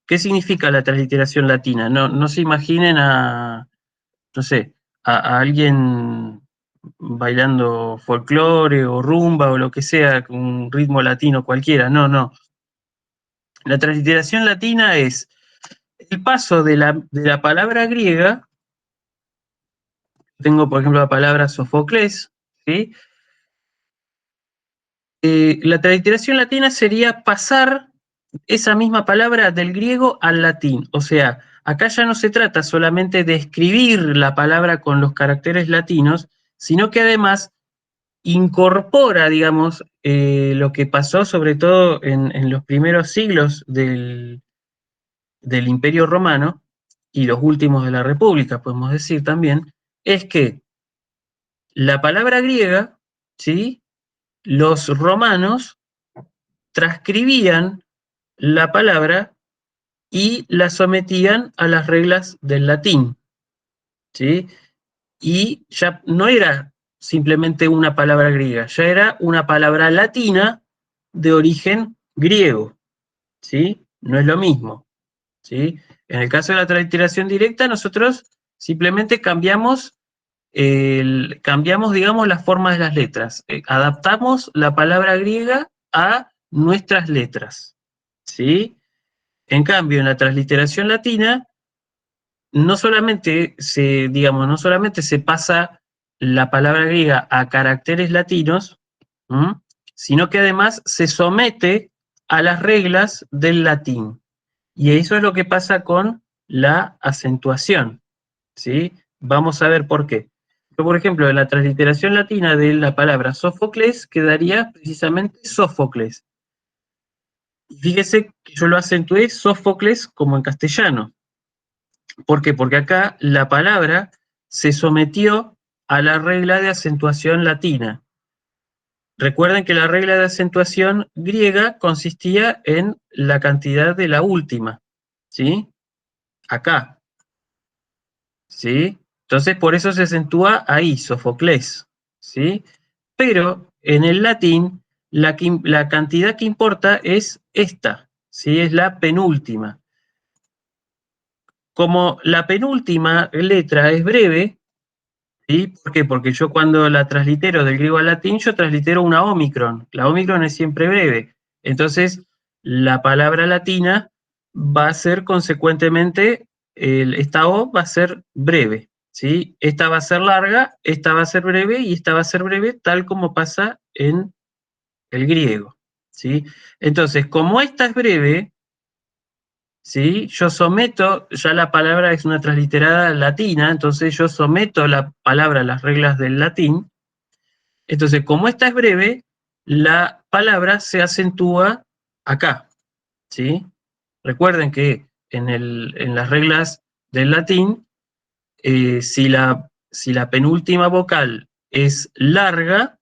¿Qué significa la transliteración latina? No se imaginen no sé, a alguien bailando folclore o rumba o lo que sea, con un ritmo latino cualquiera. No. La transliteración latina es el paso de la palabra griega. Tengo, por ejemplo, la palabra Sófocles, ¿sí? La transliteración latina sería pasar esa misma palabra del griego al latín. O sea, acá ya no se trata solamente de escribir la palabra con los caracteres latinos, sino que además incorpora, digamos, lo que pasó sobre todo en los primeros siglos del Imperio Romano y los últimos de la República, podemos decir también, es que la palabra griega, ¿sí? Los romanos transcribían la palabra y la sometían a las reglas del latín, ¿sí? Y ya no era simplemente una palabra griega, ya era una palabra latina de origen griego, ¿sí? No es lo mismo, ¿sí? En el caso de la transliteración directa, nosotros simplemente cambiamos, digamos, las formas de las letras, adaptamos la palabra griega a nuestras letras, ¿sí? En cambio, en la transliteración latina, no solamente digamos, no solamente se pasa la palabra griega a caracteres latinos, ¿m? Sino que además se somete a las reglas del latín. Y eso es lo que pasa con la acentuación, ¿sí? Vamos a ver por qué. Por ejemplo, en la transliteración latina de la palabra Sófocles quedaría precisamente Sófocles. Y fíjese que yo lo acentué Sófocles como en castellano. ¿Por qué? Porque acá la palabra se sometió a la regla de acentuación latina. Recuerden que la regla de acentuación griega consistía en la cantidad de la última, ¿sí? Acá, ¿sí? Entonces, por eso se acentúa ahí, Sófocles, ¿sí? Pero en el latín, la cantidad que importa es esta, ¿sí? Es la penúltima. Como la penúltima letra es breve, ¿sí? ¿Por qué? Porque yo cuando la translitero del griego al latín, yo translitero una ómicron. La ómicron es siempre breve. Entonces, la palabra latina va a ser consecuentemente, esta O va a ser breve, ¿sí? Esta va a ser larga, esta va a ser breve y esta va a ser breve, tal como pasa en el griego, ¿sí? Entonces, como esta es breve, ¿sí? Yo someto, ya la palabra es una transliterada latina, entonces yo someto la palabra a las reglas del latín. Entonces, como esta es breve, la palabra se acentúa acá, ¿sí? Recuerden que en las reglas del latín, si la penúltima vocal es larga,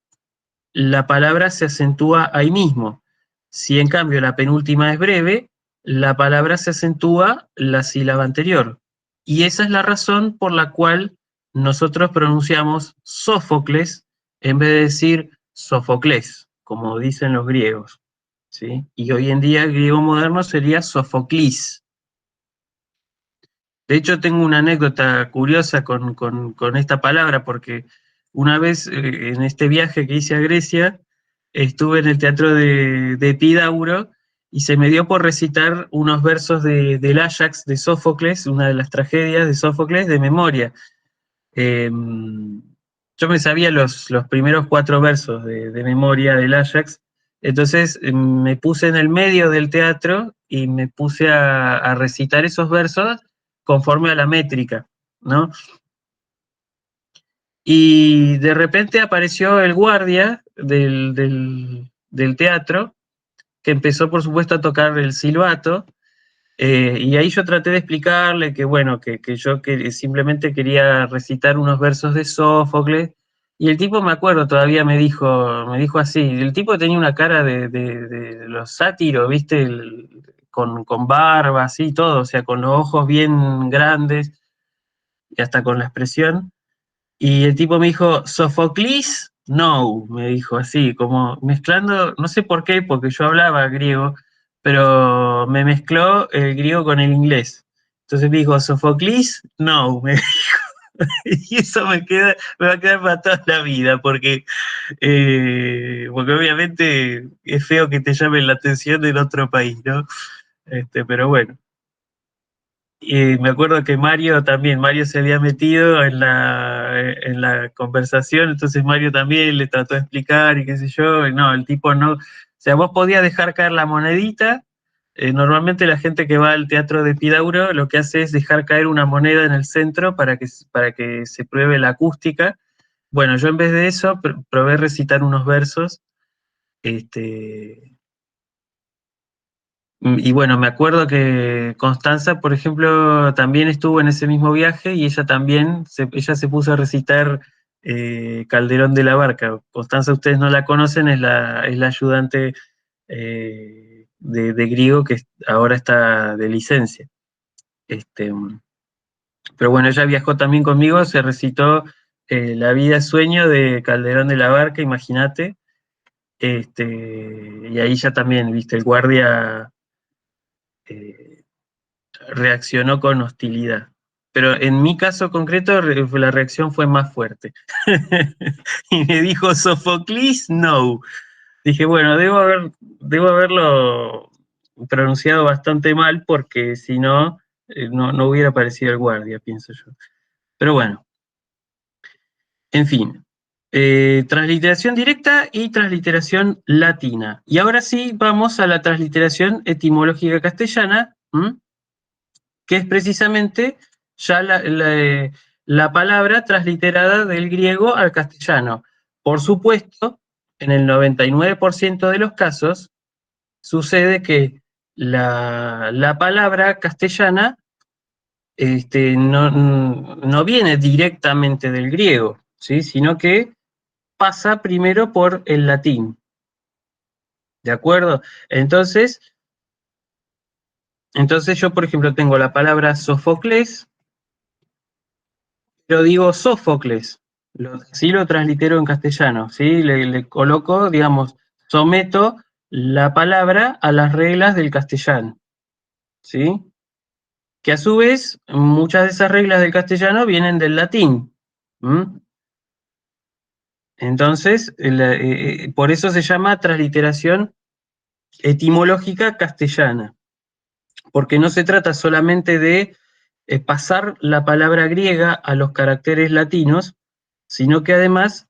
la palabra se acentúa ahí mismo. Si en cambio la penúltima es breve, la palabra se acentúa la sílaba anterior. Y esa es la razón por la cual nosotros pronunciamos Sófocles en vez de decir Sófocles, como dicen los griegos, ¿sí? Y hoy en día el griego moderno sería Sofoclis. De hecho, tengo una anécdota curiosa con esta palabra, porque una vez en este viaje que hice a Grecia, estuve en el teatro de Epidauro y se me dio por recitar unos versos del Áyax de Sófocles, una de las tragedias de Sófocles, de memoria. Eh, yo me sabía los primeros 4 versos de memoria del Áyax, entonces me puse en el medio del teatro y me puse a recitar esos versos conforme a la métrica, ¿no? Y de repente apareció el guardia del teatro, que empezó, por supuesto, a tocar el silbato, y ahí yo traté de explicarle que, bueno, que yo simplemente quería recitar unos versos de Sófocles, y el tipo, me acuerdo, todavía me dijo así, el tipo tenía una cara de los sátiros, ¿viste? Con barba, así, todo, o sea, con los ojos bien grandes, y hasta con la expresión, y el tipo me dijo, Sofoclis, no, me dijo así, como mezclando, no sé por qué, porque yo hablaba griego, pero me mezcló el griego con el inglés. Entonces me dijo, Sofoclis, no, me dijo, y eso me va a quedar para toda la vida, porque obviamente es feo que te llamen la atención en otro país, ¿no? Pero bueno. Me acuerdo que Mario se había metido en la conversación, entonces Mario también le trató de explicar y qué sé yo, y no, el tipo no, o sea, vos podías dejar caer la monedita, normalmente la gente que va al teatro de Epidauro lo que hace es dejar caer una moneda en el centro para que se pruebe la acústica. Bueno, yo en vez de eso probé recitar unos versos, este, y bueno, me acuerdo que Constanza, por ejemplo, también estuvo en ese mismo viaje y ella también, ella se puso a recitar Calderón de la Barca. Constanza, ustedes no la conocen, es la ayudante de griego que ahora está de licencia. Este, pero bueno, ella viajó también conmigo, se recitó La vida es sueño de Calderón de la Barca, imagínate. Y ahí ya también, viste, el guardia eh, reaccionó con hostilidad. Pero en mi caso concreto, la reacción fue más fuerte. Y me dijo, Sofoclis, no. Dije, bueno, debo haberlo pronunciado bastante mal porque si no, no hubiera aparecido el guardia, pienso yo. Pero bueno, en fin. Transliteración directa y transliteración latina. Y ahora sí vamos a la transliteración etimológica castellana, que es precisamente ya la palabra transliterada del griego al castellano. Por supuesto, en el 99% de los casos, sucede que la palabra castellana no viene directamente del griego, ¿sí? Sino que pasa primero por el latín, ¿de acuerdo? Entonces yo, por ejemplo, tengo la palabra Sófocles, pero digo Sófocles, sí lo translitero en castellano, ¿sí? Le coloco, digamos, someto la palabra a las reglas del castellano, ¿sí? Que a su vez, muchas de esas reglas del castellano vienen del latín. Entonces, por eso se llama transliteración etimológica castellana, porque no se trata solamente de pasar la palabra griega a los caracteres latinos, sino que además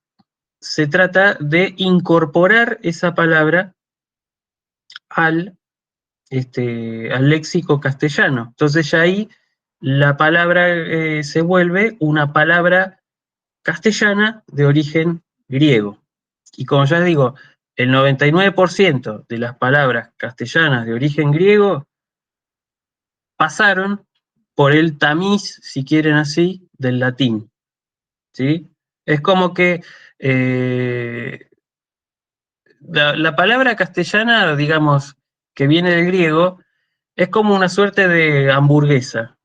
se trata de incorporar esa palabra al, al léxico castellano. Entonces ya ahí la palabra se vuelve una palabra castellana de origen griego. Y como ya digo, el 99% de las palabras castellanas de origen griego pasaron por el tamiz, si quieren así, del latín. ¿Sí? Es como que la palabra castellana, digamos, que viene del griego, es como una suerte de hamburguesa.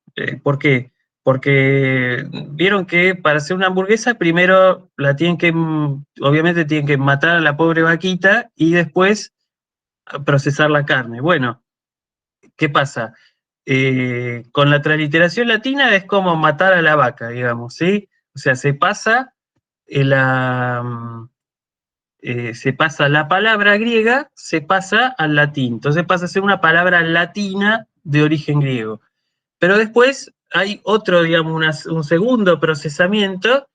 ¿Por qué? Porque vieron que para hacer una hamburguesa primero la tienen que, obviamente tienen que matar a la pobre vaquita y después procesar la carne. Bueno, ¿qué pasa? Con la transliteración latina es como matar a la vaca, digamos, ¿sí? O sea, se pasa la palabra griega, se pasa al latín. Entonces pasa a ser una palabra latina de origen griego. Pero después hay otro, digamos, un segundo procesamiento,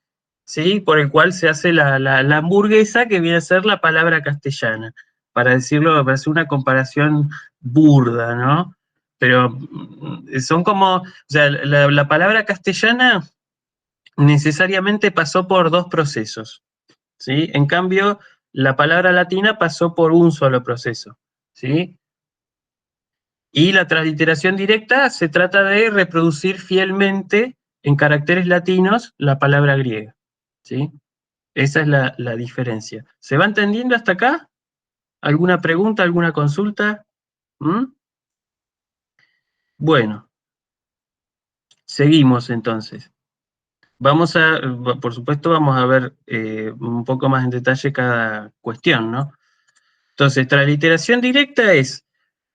¿sí? Por el cual se hace la hamburguesa, que viene a ser la palabra castellana, para decirlo, para hacer una comparación burda, ¿no? Pero son como, o sea, la palabra castellana necesariamente pasó por dos procesos, ¿sí? En cambio, la palabra latina pasó por un solo proceso, ¿sí? Y la transliteración directa se trata de reproducir fielmente en caracteres latinos la palabra griega, ¿sí? Esa es la diferencia. ¿Se va entendiendo hasta acá? ¿Alguna pregunta, alguna consulta? ¿Mm? Bueno, seguimos entonces. Por supuesto, vamos a ver un poco más en detalle cada cuestión, ¿no? Entonces, transliteración directa es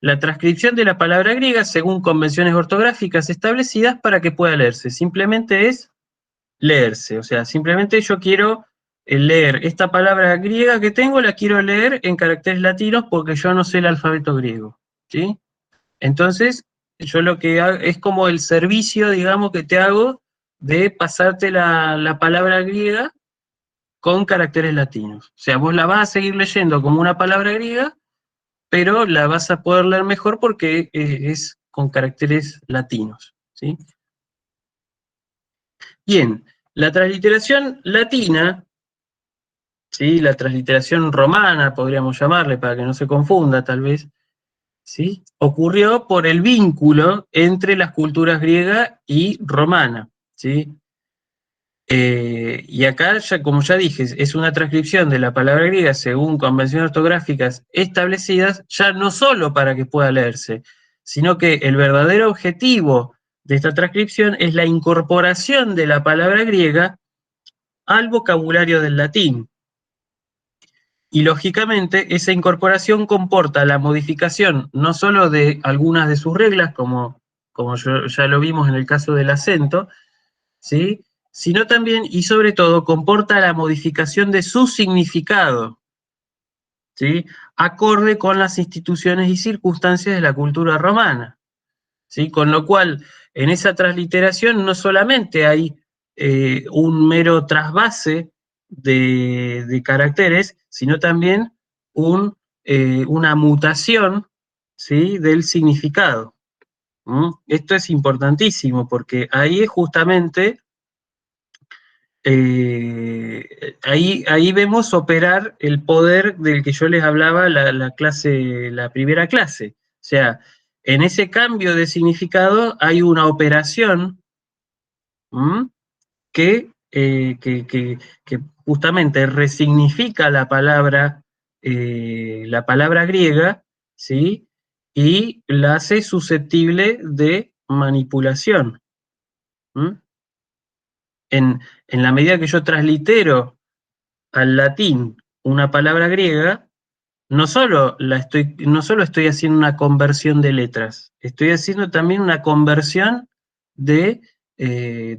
la transcripción de la palabra griega según convenciones ortográficas establecidas para que pueda leerse. Simplemente es leerse, o sea, simplemente yo quiero leer esta palabra griega que tengo, la quiero leer en caracteres latinos porque yo no sé el alfabeto griego, ¿sí? Entonces, yo lo que hago es como el servicio, digamos, que te hago de pasarte la palabra griega con caracteres latinos. O sea, vos la vas a seguir leyendo como una palabra griega, pero la vas a poder leer mejor porque es con caracteres latinos, ¿sí? Bien, la transliteración latina, ¿sí? La transliteración romana, podríamos llamarle, para que no se confunda tal vez, ¿sí? Ocurrió por el vínculo entre las culturas griega y romana, ¿sí? Y acá, ya, como ya dije, es una transcripción de la palabra griega según convenciones ortográficas establecidas, ya no solo para que pueda leerse, sino que el verdadero objetivo de esta transcripción es la incorporación de la palabra griega al vocabulario del latín. Y lógicamente esa incorporación comporta la modificación no solo de algunas de sus reglas, como ya lo vimos en el caso del acento, ¿sí? Sino también y sobre todo comporta la modificación de su significado, ¿sí? Acorde con las instituciones y circunstancias de la cultura romana, ¿sí? Con lo cual, en esa transliteración no solamente hay un mero trasvase de caracteres, sino también una mutación, ¿sí? Del significado. Esto es importantísimo porque ahí es justamente ahí vemos operar el poder del que yo les hablaba la primera clase. O sea, en ese cambio de significado hay una operación que justamente resignifica la palabra griega, ¿sí? Y la hace susceptible de manipulación. En la medida que yo translitero al latín una palabra griega, no solo estoy haciendo una conversión de letras, estoy haciendo también una conversión de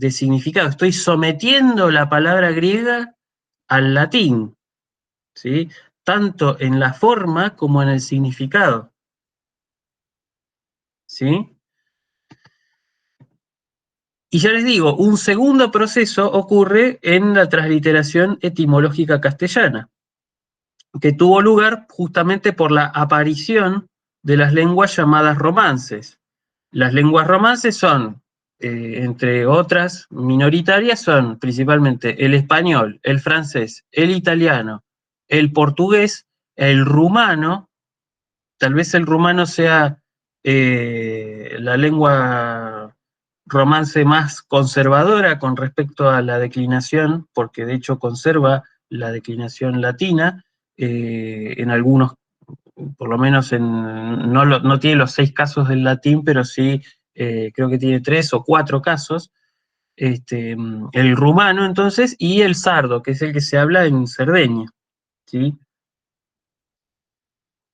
significado. Estoy sometiendo la palabra griega al latín, ¿sí? Tanto en la forma como en el significado, ¿sí? Y ya les digo, un segundo proceso ocurre en la transliteración etimológica castellana, que tuvo lugar justamente por la aparición de las lenguas llamadas romances. Las lenguas romances son, entre otras minoritarias, son principalmente el español, el francés, el italiano, el portugués, el rumano. Tal vez el rumano sea la lengua romance más conservadora con respecto a la declinación, porque de hecho conserva la declinación latina, en algunos, por lo menos no tiene los 6 casos del latín, pero sí creo que tiene 3 o 4 casos. El rumano entonces y el sardo, que es el que se habla en Cerdeña, ¿sí?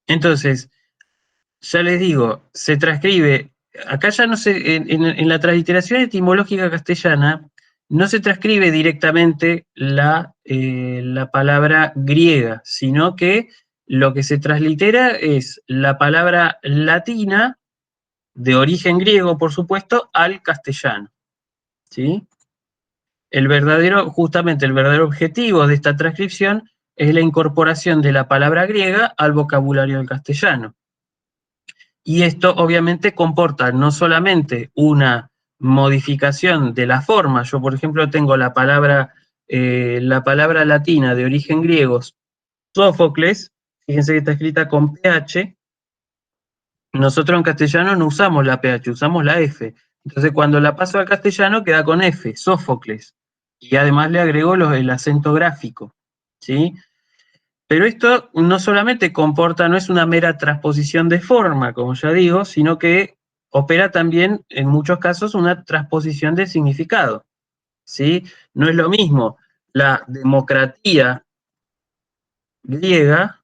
Entonces, ya les digo, se transcribe, acá ya no se, en la transliteración etimológica castellana, no se transcribe directamente la palabra griega, sino que lo que se translitera es la palabra latina, de origen griego, por supuesto, al castellano, ¿sí? Justamente el verdadero objetivo de esta transcripción es la incorporación de la palabra griega al vocabulario del castellano. Y esto obviamente comporta no solamente una modificación de la forma. Yo, por ejemplo, tengo la palabra latina de origen griego, Sófocles, fíjense que está escrita con PH. Nosotros en castellano no usamos la PH, usamos la F. Entonces, cuando la paso al castellano, queda con F, Sófocles. Y además le agrego el acento gráfico, ¿sí? Pero esto no solamente comporta, no es una mera transposición de forma, como ya digo, sino que opera también, en muchos casos, una transposición de significado, ¿sí? No es lo mismo la democratía griega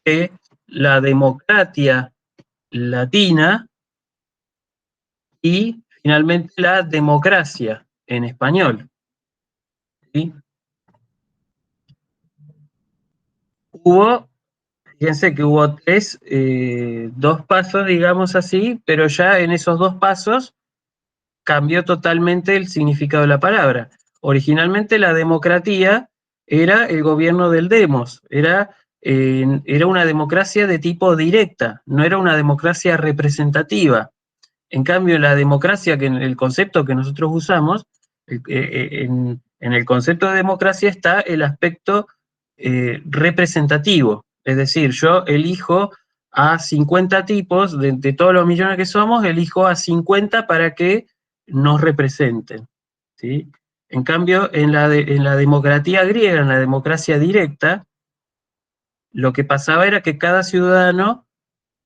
que la democracia latina y, finalmente, la democracia en español, ¿sí? Fíjense que hubo dos pasos, digamos así, pero ya en esos 2 pasos cambió totalmente el significado de la palabra. Originalmente la democracia era el gobierno del demos, era era una democracia de tipo directa, no era una democracia representativa. En cambio, la democracia, que en el concepto que nosotros usamos, en el concepto de democracia está el aspecto representativo. Es decir, yo elijo a 50 tipos, de todos los millones que somos, elijo a 50 para que nos representen, ¿sí? En cambio, en la democracia griega, en la democracia directa, lo que pasaba era que cada ciudadano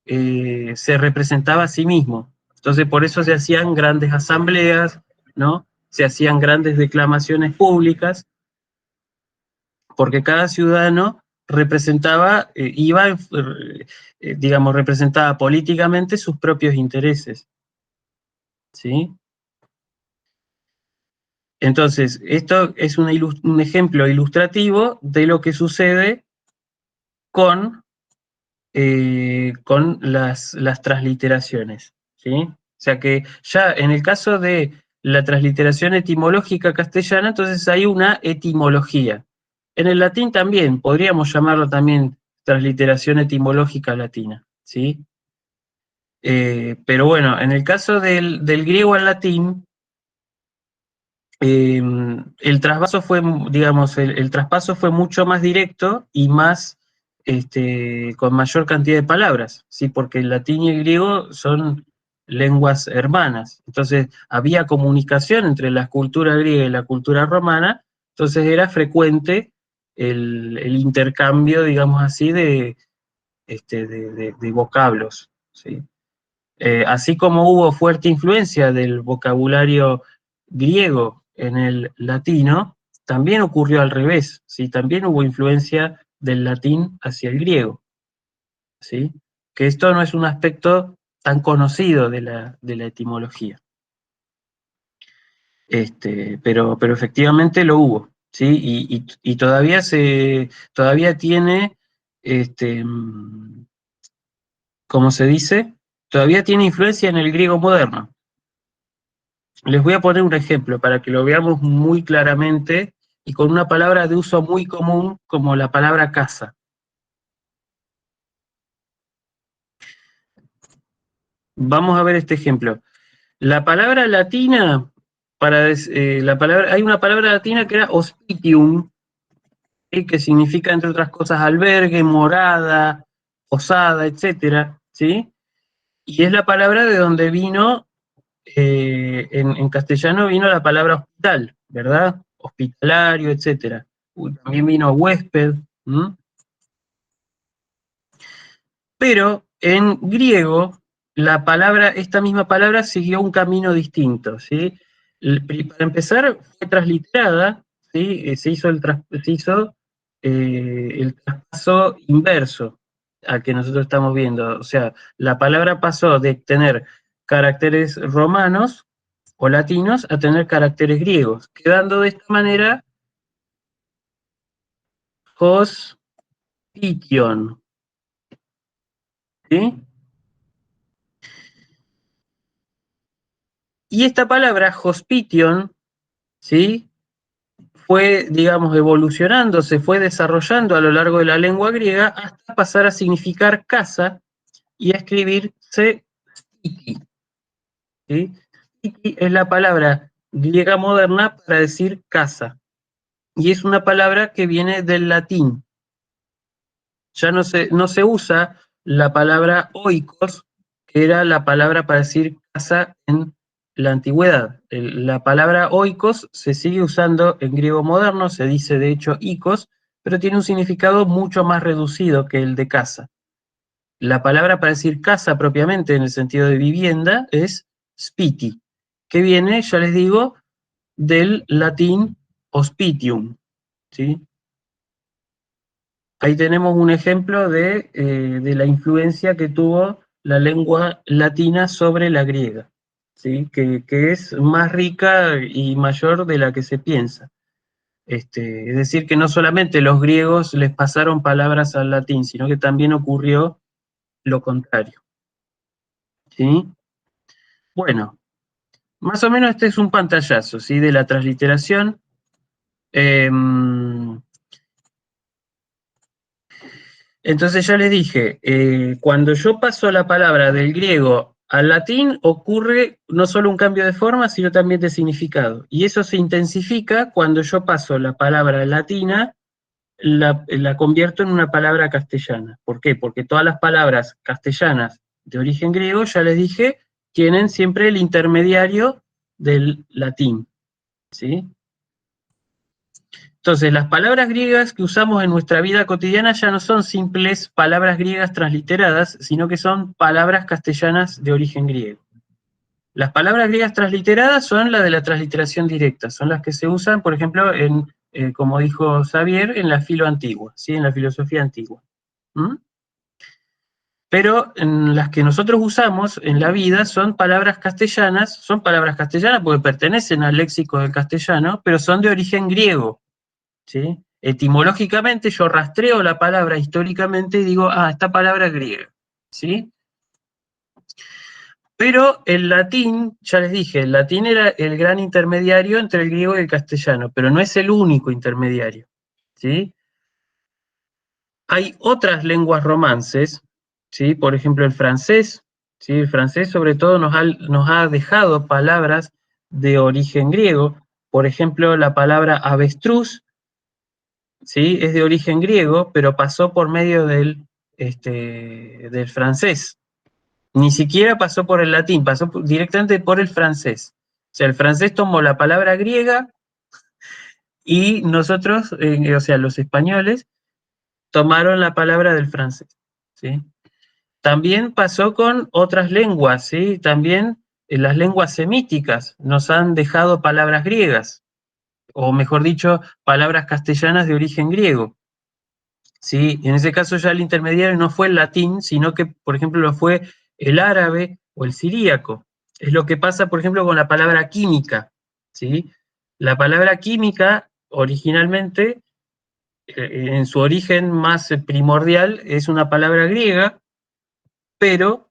se representaba a sí mismo. Entonces, por eso se hacían grandes asambleas, ¿no? Se hacían grandes declamaciones públicas, porque cada ciudadano representaba, digamos, representaba políticamente sus propios intereses, ¿sí? Entonces, esto es un ejemplo ilustrativo de lo que sucede con las transliteraciones, ¿sí? O sea que ya en el caso de la transliteración etimológica castellana, entonces hay una etimología. En el latín también, podríamos llamarlo también transliteración etimológica latina, ¿sí? Pero bueno, en el caso del griego al latín, el traspaso fue, digamos, el traspaso fue mucho más directo y más, con mayor cantidad de palabras, ¿sí? Porque el latín y el griego son lenguas hermanas. Entonces, había comunicación entre la cultura griega y la cultura romana, entonces era frecuente el intercambio, digamos así, de vocablos, ¿sí? Así como hubo fuerte influencia del vocabulario griego en el latino, también ocurrió al revés, ¿sí? También hubo influencia del latín hacia el griego, ¿sí? Que esto no es un aspecto tan conocido de la etimología. Pero efectivamente lo hubo, ¿sí? Y todavía tiene, como se dice, todavía tiene influencia en el griego moderno. Les voy a poner un ejemplo para que lo veamos muy claramente y con una palabra de uso muy común como la palabra casa. Vamos a ver este ejemplo. La palabra latina, hay una palabra latina que era hospitium, que significa, entre otras cosas, albergue, morada, posada, etcétera, ¿sí? Y es la palabra de donde vino, en castellano vino la palabra hospital, ¿verdad? Hospitalario, etcétera. También vino huésped. Pero en griego, esta misma palabra siguió un camino distinto, ¿sí? Para empezar, fue transliterada, ¿sí? Se hizo el traspaso inverso al que nosotros estamos viendo. O sea, la palabra pasó de tener caracteres romanos o latinos a tener caracteres griegos, quedando de esta manera hospition, ¿sí? Y esta palabra, hospition, ¿sí? Fue, digamos, evolucionando, se fue desarrollando a lo largo de la lengua griega hasta pasar a significar casa y a escribirse stiki, ¿sí? Stiki es la palabra griega moderna para decir casa, y es una palabra que viene del latín. Ya no se usa la palabra oikos, que era la palabra para decir casa en la antigüedad. La palabra oikos se sigue usando en griego moderno, se dice de hecho ikos, pero tiene un significado mucho más reducido que el de casa. La palabra para decir casa propiamente en el sentido de vivienda es spiti, que viene, ya les digo, del latín hospitium, ¿sí? Ahí tenemos un ejemplo de la influencia que tuvo la lengua latina sobre la griega, ¿sí? Que es más rica y mayor de la que se piensa. Es decir, que no solamente los griegos les pasaron palabras al latín, sino que también ocurrió lo contrario, ¿sí? Bueno, más o menos este es un pantallazo, ¿sí? De la transliteración. Entonces ya les dije, cuando yo paso la palabra del griego al latín, ocurre no solo un cambio de forma, sino también de significado. Y eso se intensifica cuando yo paso la palabra latina, la convierto en una palabra castellana. ¿Por qué? Porque todas las palabras castellanas de origen griego, ya les dije, tienen siempre el intermediario del latín, ¿sí? Entonces, las palabras griegas que usamos en nuestra vida cotidiana ya no son simples palabras griegas transliteradas, sino que son palabras castellanas de origen griego. Las palabras griegas transliteradas son las de la transliteración directa, son las que se usan, por ejemplo, como dijo Xavier, en la filo antigua, ¿sí? En la filosofía antigua. ¿Mm? Pero en las que nosotros usamos en la vida son palabras castellanas porque pertenecen al léxico del castellano, pero son de origen griego, ¿sí? Etimológicamente yo rastreo la palabra históricamente y digo, esta palabra es griega, ¿sí? Pero el latín, ya les dije, el latín era el gran intermediario entre el griego y el castellano, pero no es el único intermediario, ¿sí? Hay otras lenguas romances, ¿sí? Por ejemplo el francés, ¿sí? El francés sobre todo nos ha dejado palabras de origen griego, por ejemplo la palabra avestruz, ¿sí? Es de origen griego, pero pasó por medio del francés. Ni siquiera pasó por el latín, pasó directamente por el francés. O sea, el francés tomó la palabra griega y nosotros, o sea, los españoles, tomaron la palabra del francés, ¿sí? También pasó con otras lenguas, ¿sí? También las lenguas semíticas nos han dejado palabras griegas, o mejor dicho, palabras castellanas de origen griego. ¿Sí? En ese caso ya el intermediario no fue el latín, sino que, por ejemplo, lo fue el árabe o el siríaco. Es lo que pasa, por ejemplo, con la palabra química, ¿sí? La palabra química, originalmente, en su origen más primordial, es una palabra griega, pero,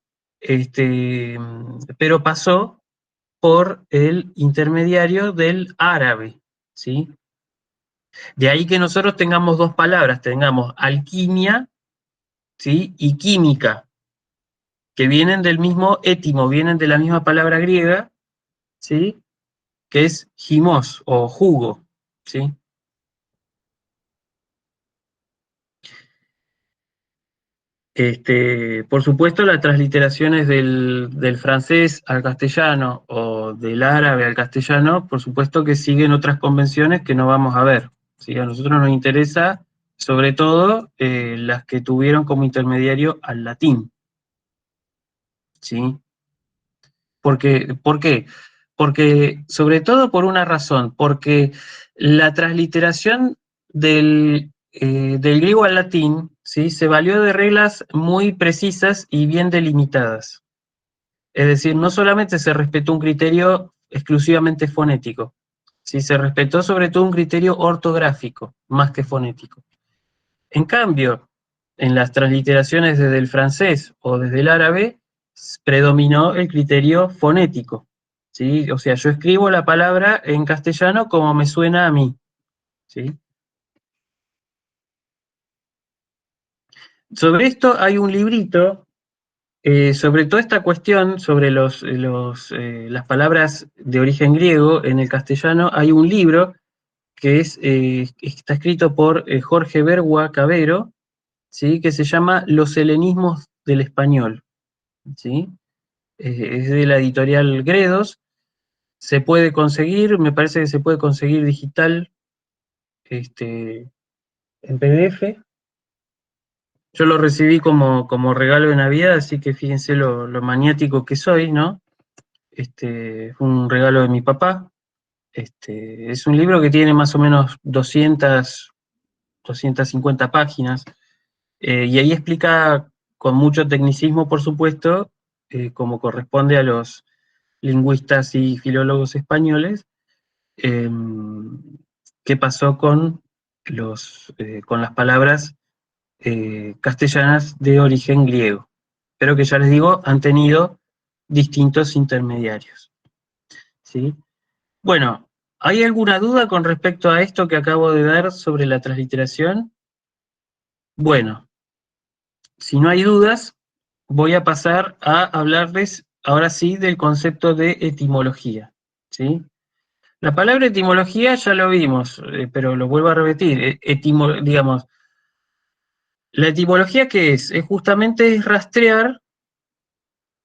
pero pasó por el intermediario del árabe, ¿sí? De ahí que nosotros tengamos dos palabras, tengamos alquimia, ¿sí? Y química, que vienen del mismo étimo, vienen de la misma palabra griega, ¿sí? Que es gimos o jugo, ¿sí? Por supuesto, las transliteraciones del francés al castellano o del árabe al castellano, por supuesto que siguen otras convenciones que no vamos a ver, ¿sí? A nosotros nos interesa, sobre todo, las que tuvieron como intermediario al latín, ¿sí? ¿Por qué? Porque, sobre todo por una razón, porque la transliteración del griego al latín, ¿sí? Se valió de reglas muy precisas y bien delimitadas. Es decir, no solamente se respetó un criterio exclusivamente fonético, ¿sí? Se respetó sobre todo un criterio ortográfico, más que fonético. En cambio, en las transliteraciones desde el francés o desde el árabe, predominó el criterio fonético, ¿sí? O sea, yo escribo la palabra en castellano como me suena a mí, ¿sí? Sobre esto hay un librito, sobre toda esta cuestión, sobre las palabras de origen griego en el castellano, hay un libro que está escrito por Jorge Bergua Cabero, ¿sí? Que se llama Los helenismos del español, ¿sí? Es de la editorial Gredos, se puede conseguir, me parece que se puede conseguir digital, en PDF. Yo lo recibí como regalo de Navidad, así que fíjense lo maniático que soy, ¿no? Fue un regalo de mi papá. Es un libro que tiene más o menos 250 páginas, y ahí explica con mucho tecnicismo, por supuesto, como corresponde a los lingüistas y filólogos españoles, eh, qué pasó con las palabras castellanas de origen griego, pero que ya les digo, han tenido distintos intermediarios, ¿sí? Bueno, ¿hay alguna duda con respecto a esto que acabo de dar sobre la transliteración? Bueno, si no hay dudas, voy a pasar a hablarles ahora sí del concepto de etimología, ¿sí? La palabra etimología ya lo vimos, pero lo vuelvo a repetir, digamos, la etimología, ¿qué es? Es justamente rastrear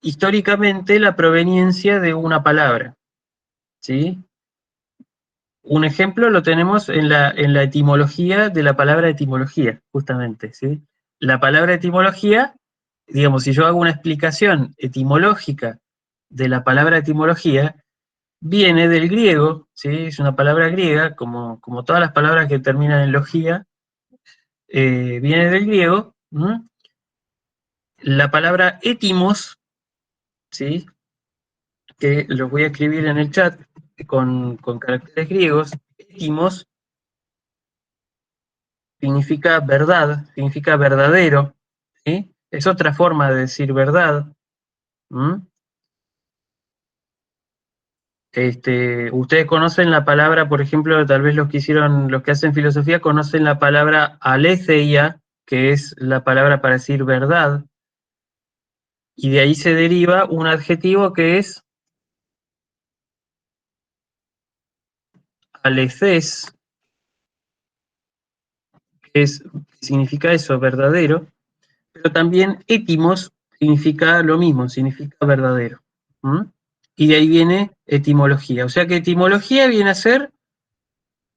históricamente la proveniencia de una palabra, ¿sí? Un ejemplo lo tenemos en la etimología de la palabra etimología, justamente, ¿sí? La palabra etimología, digamos, si yo hago una explicación etimológica de la palabra etimología, viene del griego, ¿sí? Es una palabra griega, como todas las palabras que terminan en logía, viene del griego. ¿Mm? La palabra étimos, ¿sí? Que los voy a escribir en el chat con caracteres griegos. Étimos significa verdad, significa verdadero, ¿sí? Es otra forma de decir verdad. ¿Mm? Ustedes conocen la palabra, por ejemplo, tal vez los que hacen filosofía conocen la palabra aletheia, que es la palabra para decir verdad, y de ahí se deriva un adjetivo que es alethés, que significa eso, verdadero, pero también étimos significa lo mismo, significa verdadero. ¿Mm? Y de ahí viene etimología. O sea que etimología viene a ser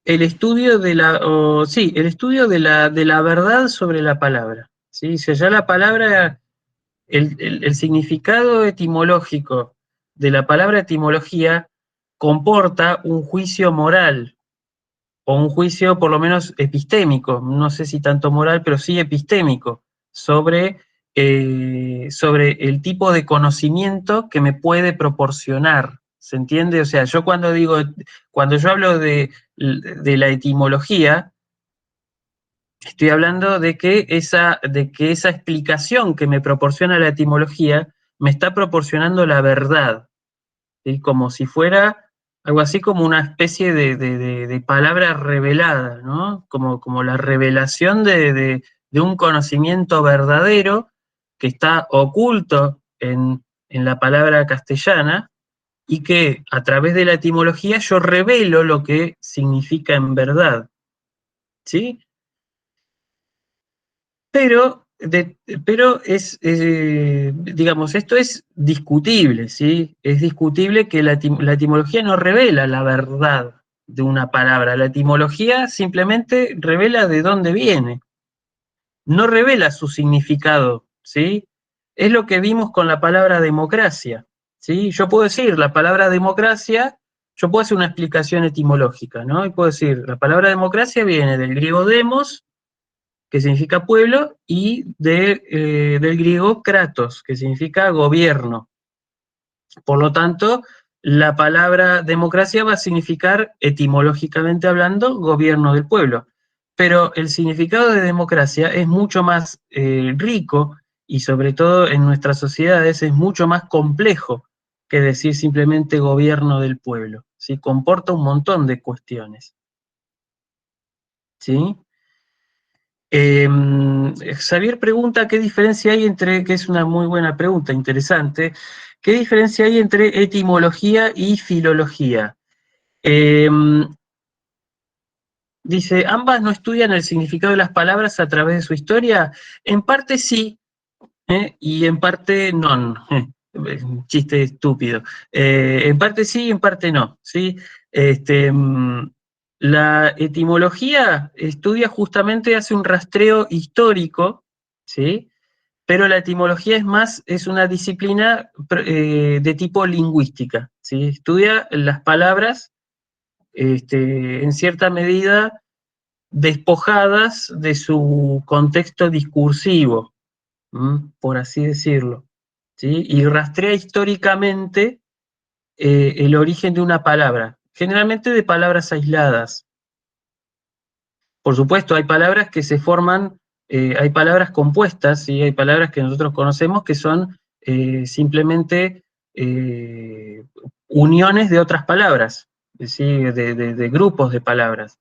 el estudio el estudio de la verdad sobre la palabra. ¿Sí? Si ya la palabra, el significado etimológico de la palabra etimología comporta un juicio moral, o un juicio por lo menos epistémico, no sé si tanto moral, pero sí epistémico, sobre el tipo de conocimiento que me puede proporcionar. ¿Se entiende? O sea, cuando yo hablo de la etimología, estoy hablando de que esa explicación que me proporciona la etimología me está proporcionando la verdad, ¿sí? Como si fuera algo así como una especie de palabra revelada, ¿no? Como la revelación de un conocimiento verdadero que está oculto en la palabra castellana y que a través de la etimología yo revelo lo que significa en verdad, ¿sí? Pero, pero digamos, esto es discutible, ¿sí? Es discutible que la etimología no revela la verdad de una palabra. La etimología simplemente revela de dónde viene, no revela su significado, ¿sí? Es lo que vimos con la palabra democracia, ¿sí? Yo puedo decir la palabra democracia, yo puedo hacer una explicación etimológica, ¿no? Y puedo decir, la palabra democracia viene del griego demos, que significa pueblo, y del griego kratos, que significa gobierno. Por lo tanto, la palabra democracia va a significar, etimológicamente hablando, gobierno del pueblo. Pero el significado de democracia es mucho más rico y sobre todo en nuestras sociedades es mucho más complejo que decir simplemente gobierno del pueblo. ¿Sí? Comporta un montón de cuestiones. ¿Sí? Xavier pregunta qué diferencia hay que es una muy buena pregunta, interesante, ¿qué diferencia hay entre etimología y filología? Eh, Dice, ¿ambas no estudian el significado de las palabras a través de su historia? En parte sí, y en parte no. Un chiste estúpido. En parte sí y en parte no, ¿sí? La etimología estudia justamente, hace un rastreo histórico, ¿sí? Pero la etimología es una disciplina de tipo lingüística, ¿sí? Estudia las palabras, en cierta medida, despojadas de su contexto discursivo, por así decirlo, ¿sí? Y rastrea históricamente el origen de una palabra, generalmente de palabras aisladas. Por supuesto, hay palabras que se forman, hay palabras compuestas, ¿sí? Hay palabras que nosotros conocemos que son simplemente uniones de otras palabras, ¿sí? De grupos de palabras.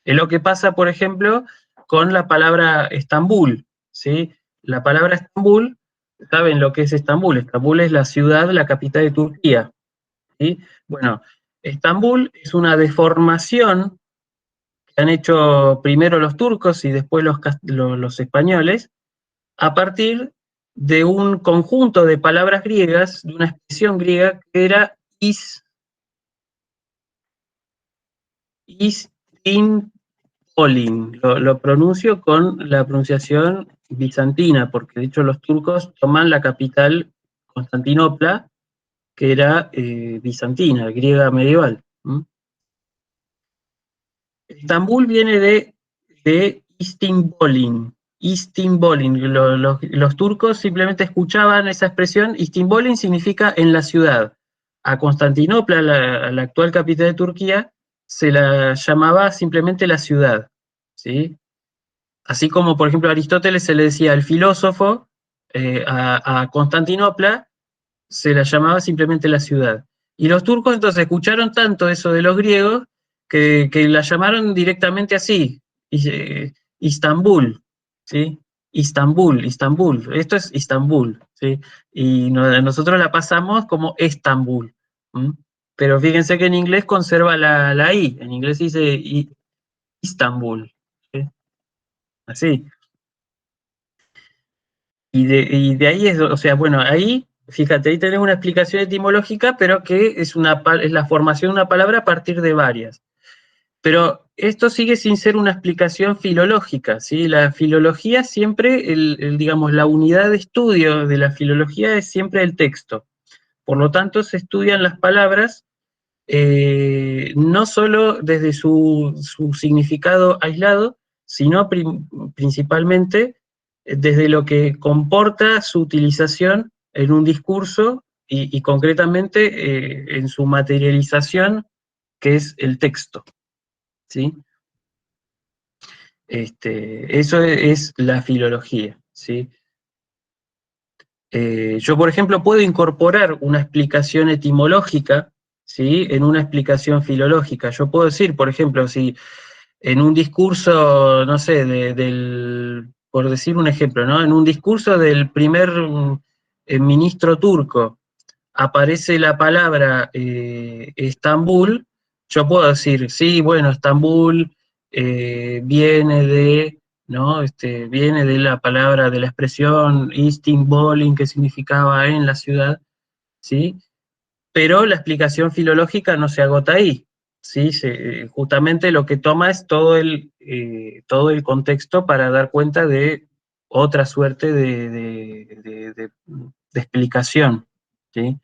Es lo que pasa, por ejemplo, con la palabra Estambul, ¿sí? la palabra Estambul, ¿saben lo que es Estambul? Estambul es la ciudad, la capital de Turquía, ¿sí? Bueno, Estambul es una deformación que han hecho primero los turcos y después los españoles, a partir de un conjunto de palabras griegas, de una expresión griega que era istinpolin. Lo pronuncio con la pronunciación bizantina, porque de hecho los turcos toman la capital, Constantinopla, que era bizantina, griega medieval. Estambul viene de Istinbolin. Istinbolin. Los turcos simplemente escuchaban esa expresión. Istinbolin significa en la ciudad. A Constantinopla, la actual capital de Turquía, se la llamaba simplemente la ciudad, ¿sí? Así como, por ejemplo, a Aristóteles se le decía el filósofo, a Constantinopla se la llamaba simplemente la ciudad. Y los turcos entonces escucharon tanto eso de los griegos que la llamaron directamente así, Istambul, ¿sí? Istambul, Istambul, esto es Istambul, ¿sí? Y nosotros la pasamos como Estambul. ¿Mm? Pero fíjense que en inglés conserva la I, en inglés dice Istambul, ¿sí? Así. Y de ahí es, o sea, bueno, ahí, fíjate, ahí tenés una explicación etimológica, pero que es la formación de una palabra a partir de varias. Pero esto sigue sin ser una explicación filológica, ¿sí? La filología siempre, digamos, la unidad de estudio de la filología es siempre el texto. Por lo tanto, se estudian las palabras no solo desde su significado aislado, sino principalmente desde lo que comporta su utilización en un discurso y concretamente en su materialización, que es el texto, ¿sí? Eso es la filología, ¿sí? Yo, por ejemplo, puedo incorporar una explicación etimológica, ¿sí? En una explicación filológica. Yo puedo decir, por ejemplo, si en un discurso, no sé, por decir un ejemplo, ¿no? En un discurso del primer ministro turco aparece la palabra Estambul, yo puedo decir, sí, bueno, Estambul viene de, ¿no? Viene de la palabra, de la expresión Istinbolin, que significaba en la ciudad, ¿sí? Pero la explicación filológica no se agota ahí, ¿sí? Justamente lo que toma es todo el contexto para dar cuenta de otra suerte de explicación, ¿sí?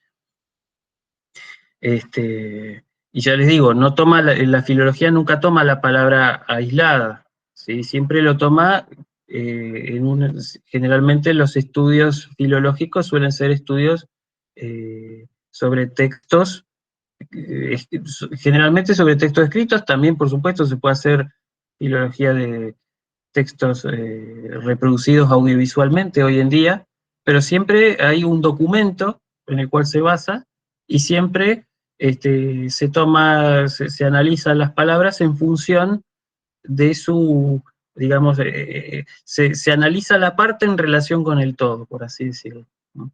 Y ya les digo, no toma la filología nunca toma la palabra aislada, ¿sí? Siempre lo toma, generalmente los estudios filológicos suelen ser estudios sobre textos, generalmente sobre textos escritos, también por supuesto se puede hacer filología de textos reproducidos audiovisualmente hoy en día, pero siempre hay un documento en el cual se basa y siempre se analizan las palabras en función de digamos, se analiza la parte en relación con el todo, por así decirlo, ¿no?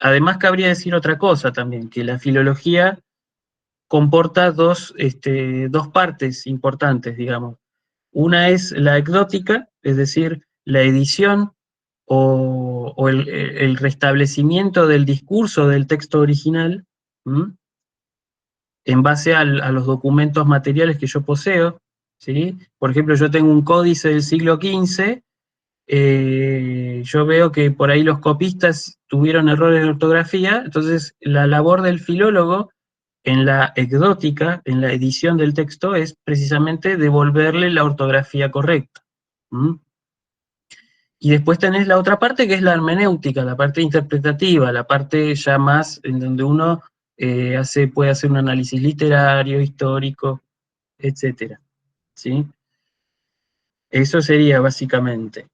Además, cabría decir otra cosa también, que la filología comporta dos partes importantes, digamos. Una es la ecdótica, es decir, la edición o el restablecimiento del discurso del texto original, ¿m? En base a los documentos materiales que yo poseo, ¿sí? Por ejemplo, yo tengo un códice del siglo XV, yo veo que por ahí los copistas tuvieron errores de ortografía, entonces la labor del filólogo en la ecdótica, en la edición del texto, es precisamente devolverle la ortografía correcta. ¿Mm? Y después tenés la otra parte que es la hermenéutica, la parte interpretativa, la parte ya más en donde uno puede hacer un análisis literario, histórico, etcétera, ¿sí? Eso sería básicamente.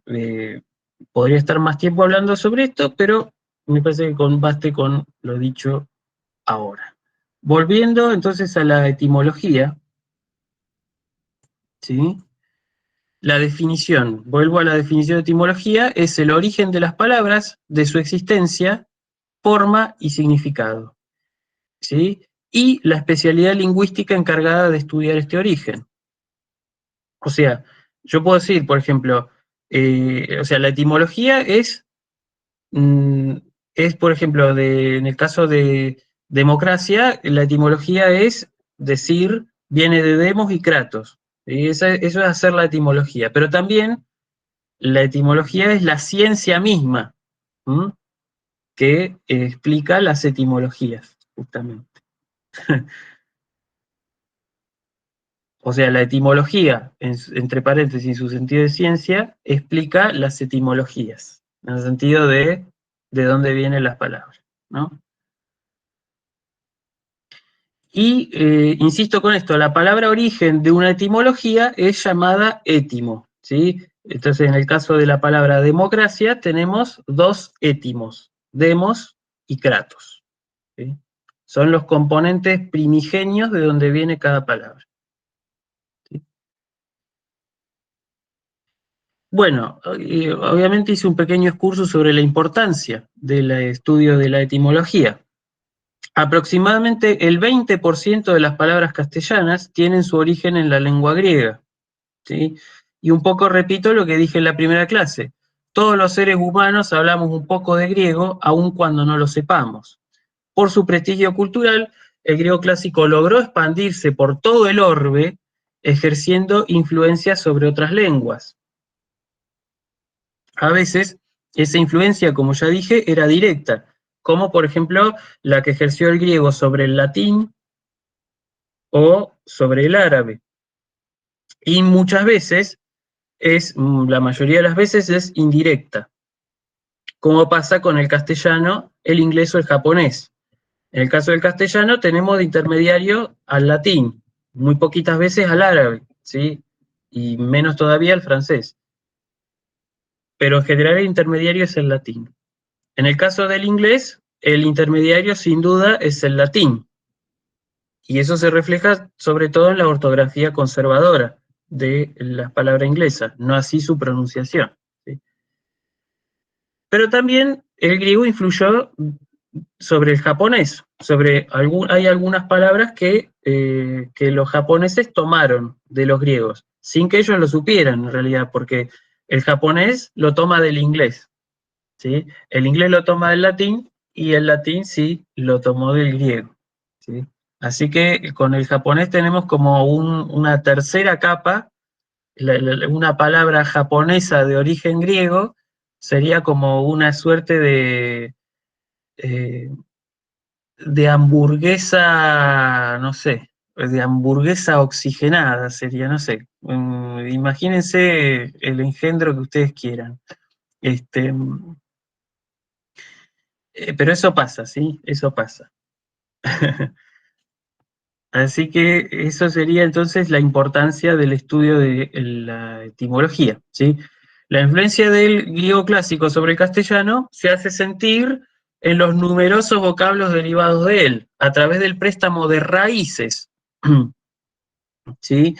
Eh, Podría estar más tiempo hablando sobre esto, pero me parece que baste con lo dicho ahora. Volviendo entonces a la etimología, ¿sí? la definición, vuelvo a la definición de etimología, es el origen de las palabras, de su existencia, forma y significado, ¿sí? Y la especialidad lingüística encargada de estudiar este origen. O sea, yo puedo decir, por ejemplo, o sea, la etimología mm, es por ejemplo, en el caso de democracia, la etimología es decir, viene de demos y kratos. ¿Sí? Eso es hacer la etimología. Pero también la etimología es la ciencia misma, ¿m? Que explica las etimologías, justamente. O sea, la etimología, entre paréntesis, en su sentido de ciencia, explica las etimologías, en el sentido de dónde vienen las palabras, ¿no? Y insisto con esto, la palabra origen de una etimología es llamada étimo, ¿sí? Entonces, en el caso de la palabra democracia, tenemos dos étimos, demos y kratos, ¿sí? Son los componentes primigenios de donde viene cada palabra, ¿sí? Bueno, obviamente hice un pequeño excurso sobre la importancia del estudio de la etimología. Aproximadamente el 20% de las palabras castellanas tienen su origen en la lengua griega, ¿sí? Y un poco repito lo que dije en la primera clase. Todos los seres humanos hablamos un poco de griego, aun cuando no lo sepamos. Por su prestigio cultural, el griego clásico logró expandirse por todo el orbe, ejerciendo influencia sobre otras lenguas. A veces, esa influencia, como ya dije, era directa, como por ejemplo la que ejerció el griego sobre el latín o sobre el árabe. Y muchas veces, la mayoría de las veces es indirecta, como pasa con el castellano, el inglés o el japonés. En el caso del castellano tenemos de intermediario al latín, muy poquitas veces al árabe, ¿sí? Y menos todavía al francés. Pero en general el intermediario es el latín. En el caso del inglés, el intermediario sin duda es el latín. Y eso se refleja sobre todo en la ortografía conservadora de las palabras inglesas, no así su pronunciación, ¿sí? Pero también el griego influyó sobre el japonés, hay algunas palabras que los japoneses tomaron de los griegos, sin que ellos lo supieran en realidad, porque el japonés lo toma del inglés, ¿sí? El inglés lo toma del latín y el latín sí lo tomó del griego, ¿sí? Así que con el japonés tenemos como una tercera capa, una palabra japonesa de origen griego sería como una suerte eh, de hamburguesa, no sé, de hamburguesa oxigenada sería, no sé. Imagínense el engendro que ustedes quieran. Este, pero eso pasa, ¿sí? Eso pasa. Así que eso sería entonces la importancia del estudio de la etimología, ¿sí? La influencia del griego clásico sobre el castellano se hace sentir en los numerosos vocablos derivados de él, a través del préstamo de raíces, ¿sí?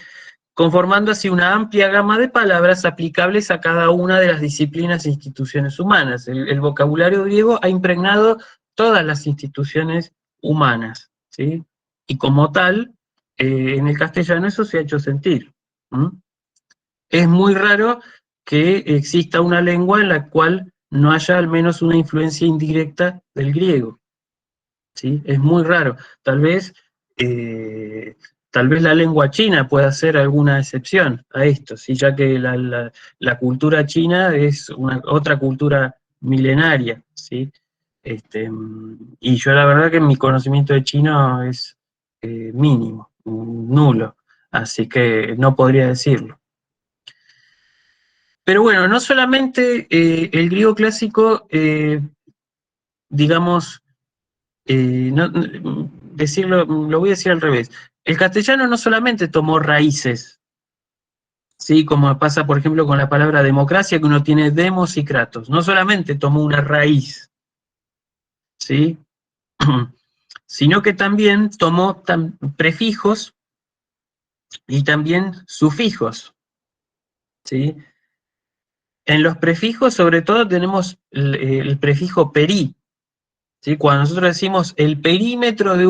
Conformando así una amplia gama de palabras aplicables a cada una de las disciplinas e instituciones humanas. El vocabulario griego ha impregnado todas las instituciones humanas, ¿sí? Y como tal, en el castellano eso se ha hecho sentir. ¿Mm? Es muy raro que exista una lengua en la cual no haya al menos una influencia indirecta del griego, ¿sí? Es muy raro. Eh, tal vez la lengua china pueda ser alguna excepción a esto, ¿sí? Ya que la cultura china es otra cultura milenaria, ¿sí? Y yo la verdad que mi conocimiento de chino es mínimo, nulo, así que no podría decirlo. Pero bueno, no solamente el griego clásico, digamos, lo voy a decir al revés. El castellano no solamente tomó raíces, ¿sí? Como pasa, por ejemplo, con la palabra democracia, que uno tiene demos y kratos. No solamente tomó una raíz, ¿sí? Sino que también tomó prefijos y también sufijos, ¿sí? En los prefijos, sobre todo, tenemos el prefijo peri, ¿sí? Cuando nosotros decimos el perímetro de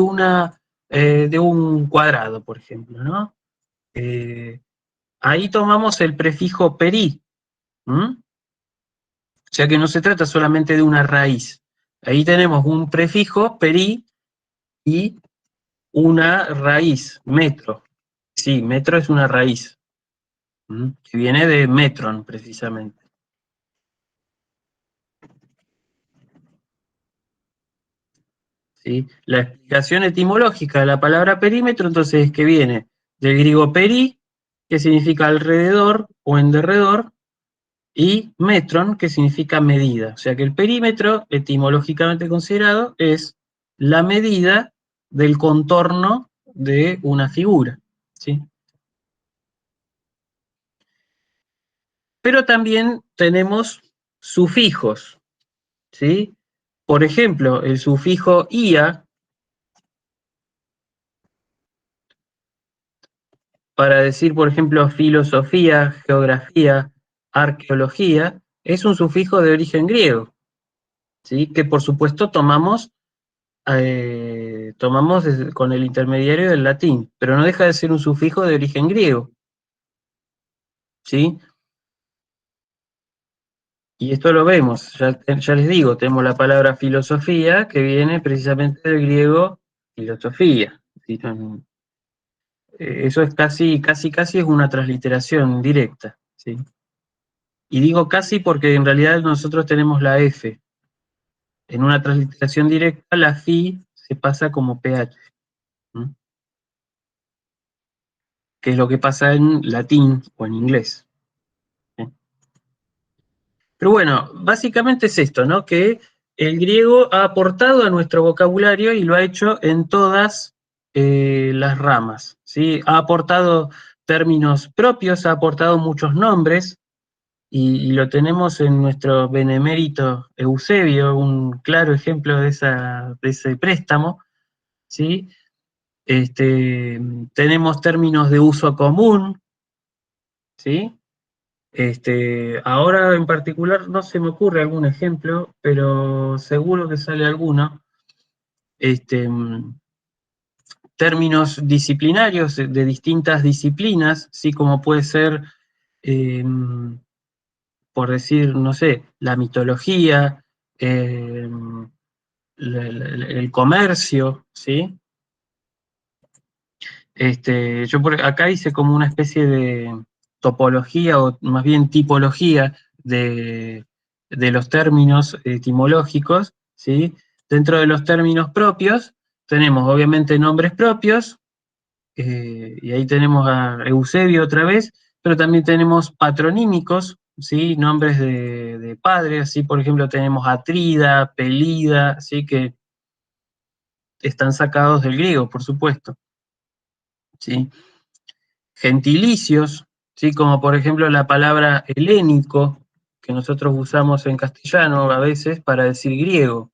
un cuadrado, por ejemplo, ¿no? Ahí tomamos el prefijo peri, ¿m? O sea que no se trata solamente de una raíz. Ahí tenemos un prefijo peri y una raíz, metro. Sí, metro es una raíz, que viene de metron, precisamente. ¿Sí? La explicación etimológica de la palabra perímetro, entonces, es que viene del griego peri, que significa alrededor o en derredor, y metron, que significa medida. O sea que el perímetro, etimológicamente considerado, es la medida del contorno de una figura, ¿sí? Pero también tenemos sufijos, ¿sí? Por ejemplo, el sufijo ia, para decir, por ejemplo, filosofía, geografía, arqueología, es un sufijo de origen griego, ¿sí? Que por supuesto tomamos con el intermediario del latín, pero no deja de ser un sufijo de origen griego, ¿sí? Y esto lo vemos, ya les digo, tenemos la palabra filosofía que viene precisamente del griego filosofía, ¿sí? Eso es casi es una transliteración directa, ¿sí? Y digo casi porque en realidad nosotros tenemos la F. En una transliteración directa, la FI se pasa como PH, ¿m? Que es lo que pasa en latín o en inglés, ¿sí? Pero bueno, básicamente es esto, ¿no? Que el griego ha aportado a nuestro vocabulario y lo ha hecho en todas las ramas, ¿sí? Ha aportado términos propios, ha aportado muchos nombres, y lo tenemos en nuestro benemérito Eusebio, un claro ejemplo de ese préstamo, ¿sí? Tenemos términos de uso común, ¿sí? Ahora en particular no se me ocurre algún ejemplo, pero seguro que sale alguno. Este, Términos disciplinarios de distintas disciplinas, ¿sí? Como puede ser, eh, por decir, no sé, la mitología, eh, el comercio, ¿sí? Acá hice como una especie de topología, o más bien tipología de los términos etimológicos, ¿sí? Dentro de los términos propios tenemos obviamente nombres propios, y ahí tenemos a Eusebio otra vez, pero también tenemos patronímicos, ¿sí? Nombres de padre, así por ejemplo tenemos Atrida, Pelida, ¿sí? Que están sacados del griego, por supuesto, ¿sí? Gentilicios, ¿sí? Como por ejemplo la palabra helénico, que nosotros usamos en castellano a veces para decir griego,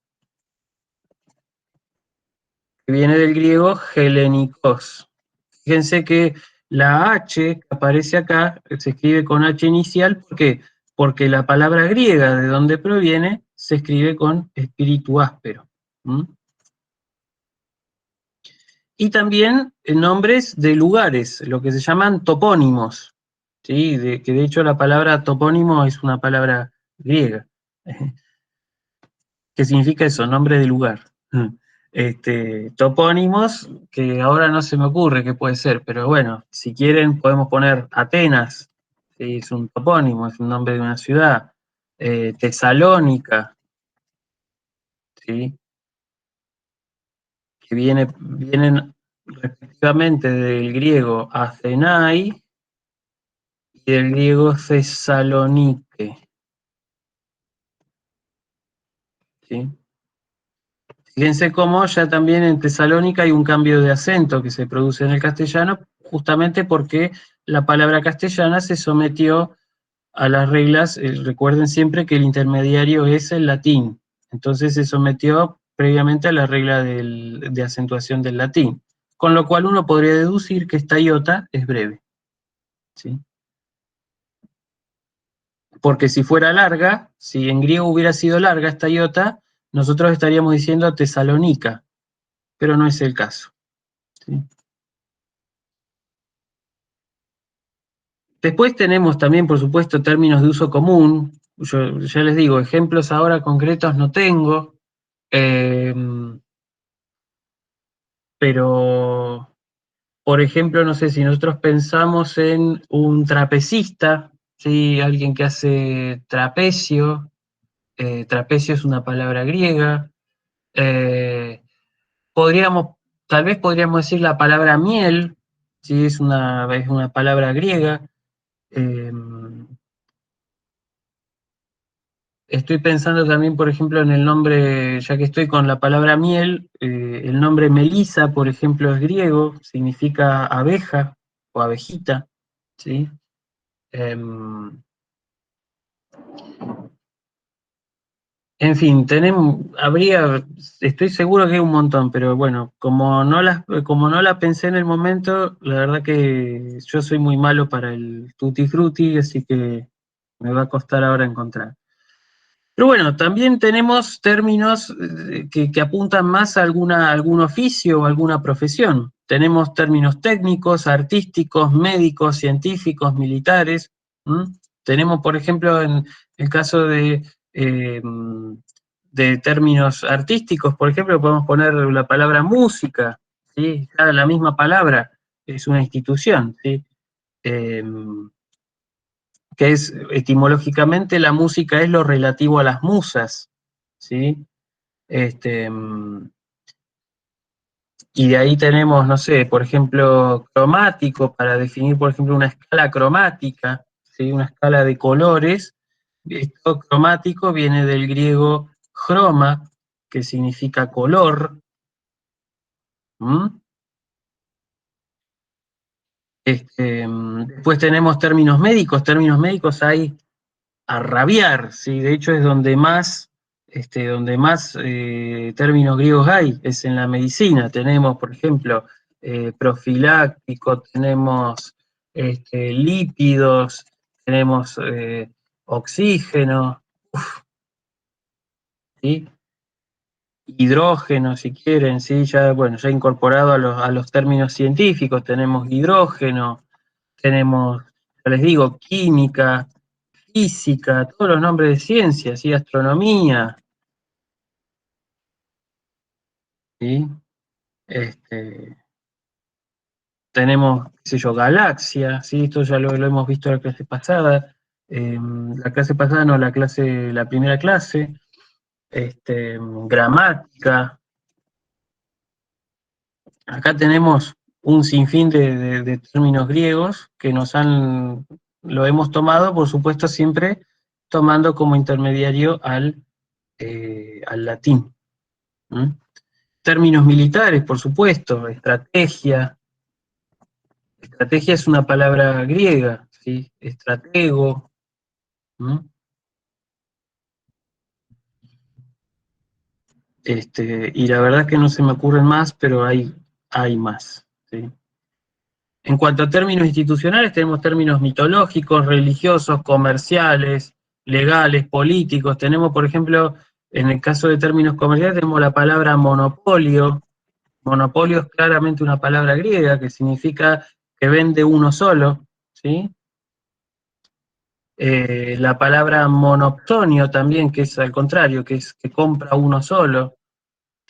que viene del griego helenikos. Fíjense que la H que aparece acá se escribe con H inicial, ¿por qué? Porque la palabra griega de donde proviene se escribe con espíritu áspero. ¿Mm? Y también nombres de lugares, lo que se llaman topónimos, ¿sí? Que de hecho la palabra topónimo es una palabra griega, que significa eso, nombre de lugar. Topónimos, que ahora no se me ocurre qué puede ser, pero bueno, si quieren podemos poner Atenas, ¿sí? Es un topónimo, es un nombre de una ciudad. Tesalónica, ¿sí? Que vienen respectivamente del griego Athenai y del griego Tesalonique, ¿sí? Fíjense cómo ya también en Tesalónica hay un cambio de acento que se produce en el castellano, justamente porque la palabra castellana se sometió a las reglas, recuerden siempre que el intermediario es el latín, entonces se sometió previamente a la regla de acentuación del latín, con lo cual uno podría deducir que esta iota es breve, ¿sí? porque si fuera larga, si en griego hubiera sido larga esta iota, nosotros estaríamos diciendo Tesalónica, pero no es el caso. ¿Sí? Después tenemos también, por supuesto, términos de uso común. Yo ya les digo, ejemplos ahora concretos no tengo, eh, pero, por ejemplo, no sé, si nosotros pensamos en un trapecista, ¿sí? Alguien que hace trapecio, trapecio es una palabra griega, eh, podríamos, tal vez podríamos decir la palabra miel, ¿sí? Es una palabra griega. Eh, Estoy pensando también, por ejemplo, en el nombre, ya que estoy con la palabra miel, el nombre Melisa, por ejemplo, es griego, significa abeja o abejita, ¿sí? Em, en fin, estoy seguro que hay un montón, pero bueno, como no la pensé en el momento, la verdad que yo soy muy malo para el tutti frutti, así que me va a costar ahora encontrar. Pero bueno, también tenemos términos que apuntan más a algún oficio o alguna profesión. Tenemos términos técnicos, artísticos, médicos, científicos, militares. ¿M? Tenemos, por ejemplo, en el caso eh, de términos artísticos, por ejemplo, podemos poner la palabra música, ¿sí? Cada la misma palabra es una institución, ¿sí? Eh, que es etimológicamente la música es lo relativo a las musas, ¿sí? Este, y de ahí tenemos, no sé, por ejemplo, cromático, para definir, por ejemplo, una escala cromática, ¿sí? Una escala de colores. Esto cromático viene del griego chroma, que significa color. ¿Mm? Después tenemos términos médicos hay a rabiar, ¿sí? De hecho es donde más términos griegos hay, es en la medicina. Tenemos, por ejemplo, profiláctico, tenemos lípidos, tenemos oxígeno, ¿sí? Hidrógeno, si quieren, ¿sí? Ya, bueno, ya incorporado a los términos científicos, tenemos hidrógeno, tenemos, ya les digo, química, física, todos los nombres de ciencias, ¿sí? Astronomía, ¿sí? Este, tenemos, qué sé yo, galaxia, ¿sí? Esto ya lo hemos visto en la clase pasada, la clase pasada no, la primera clase, gramática. Acá tenemos un sinfín de términos griegos que lo hemos tomado, por supuesto, siempre tomando como intermediario al latín. ¿Mm? Términos militares, por supuesto, estrategia. Estrategia es una palabra griega, ¿sí? Estratego. ¿Mm? Y la verdad es que no se me ocurren más, pero hay más. ¿Sí? En cuanto a términos institucionales, tenemos términos mitológicos, religiosos, comerciales, legales, políticos. Tenemos, por ejemplo, en el caso de términos comerciales, tenemos la palabra monopolio. Monopolio es claramente una palabra griega que significa que vende uno solo, ¿sí? La palabra monoptonio también, que es al contrario, que es que compra uno solo.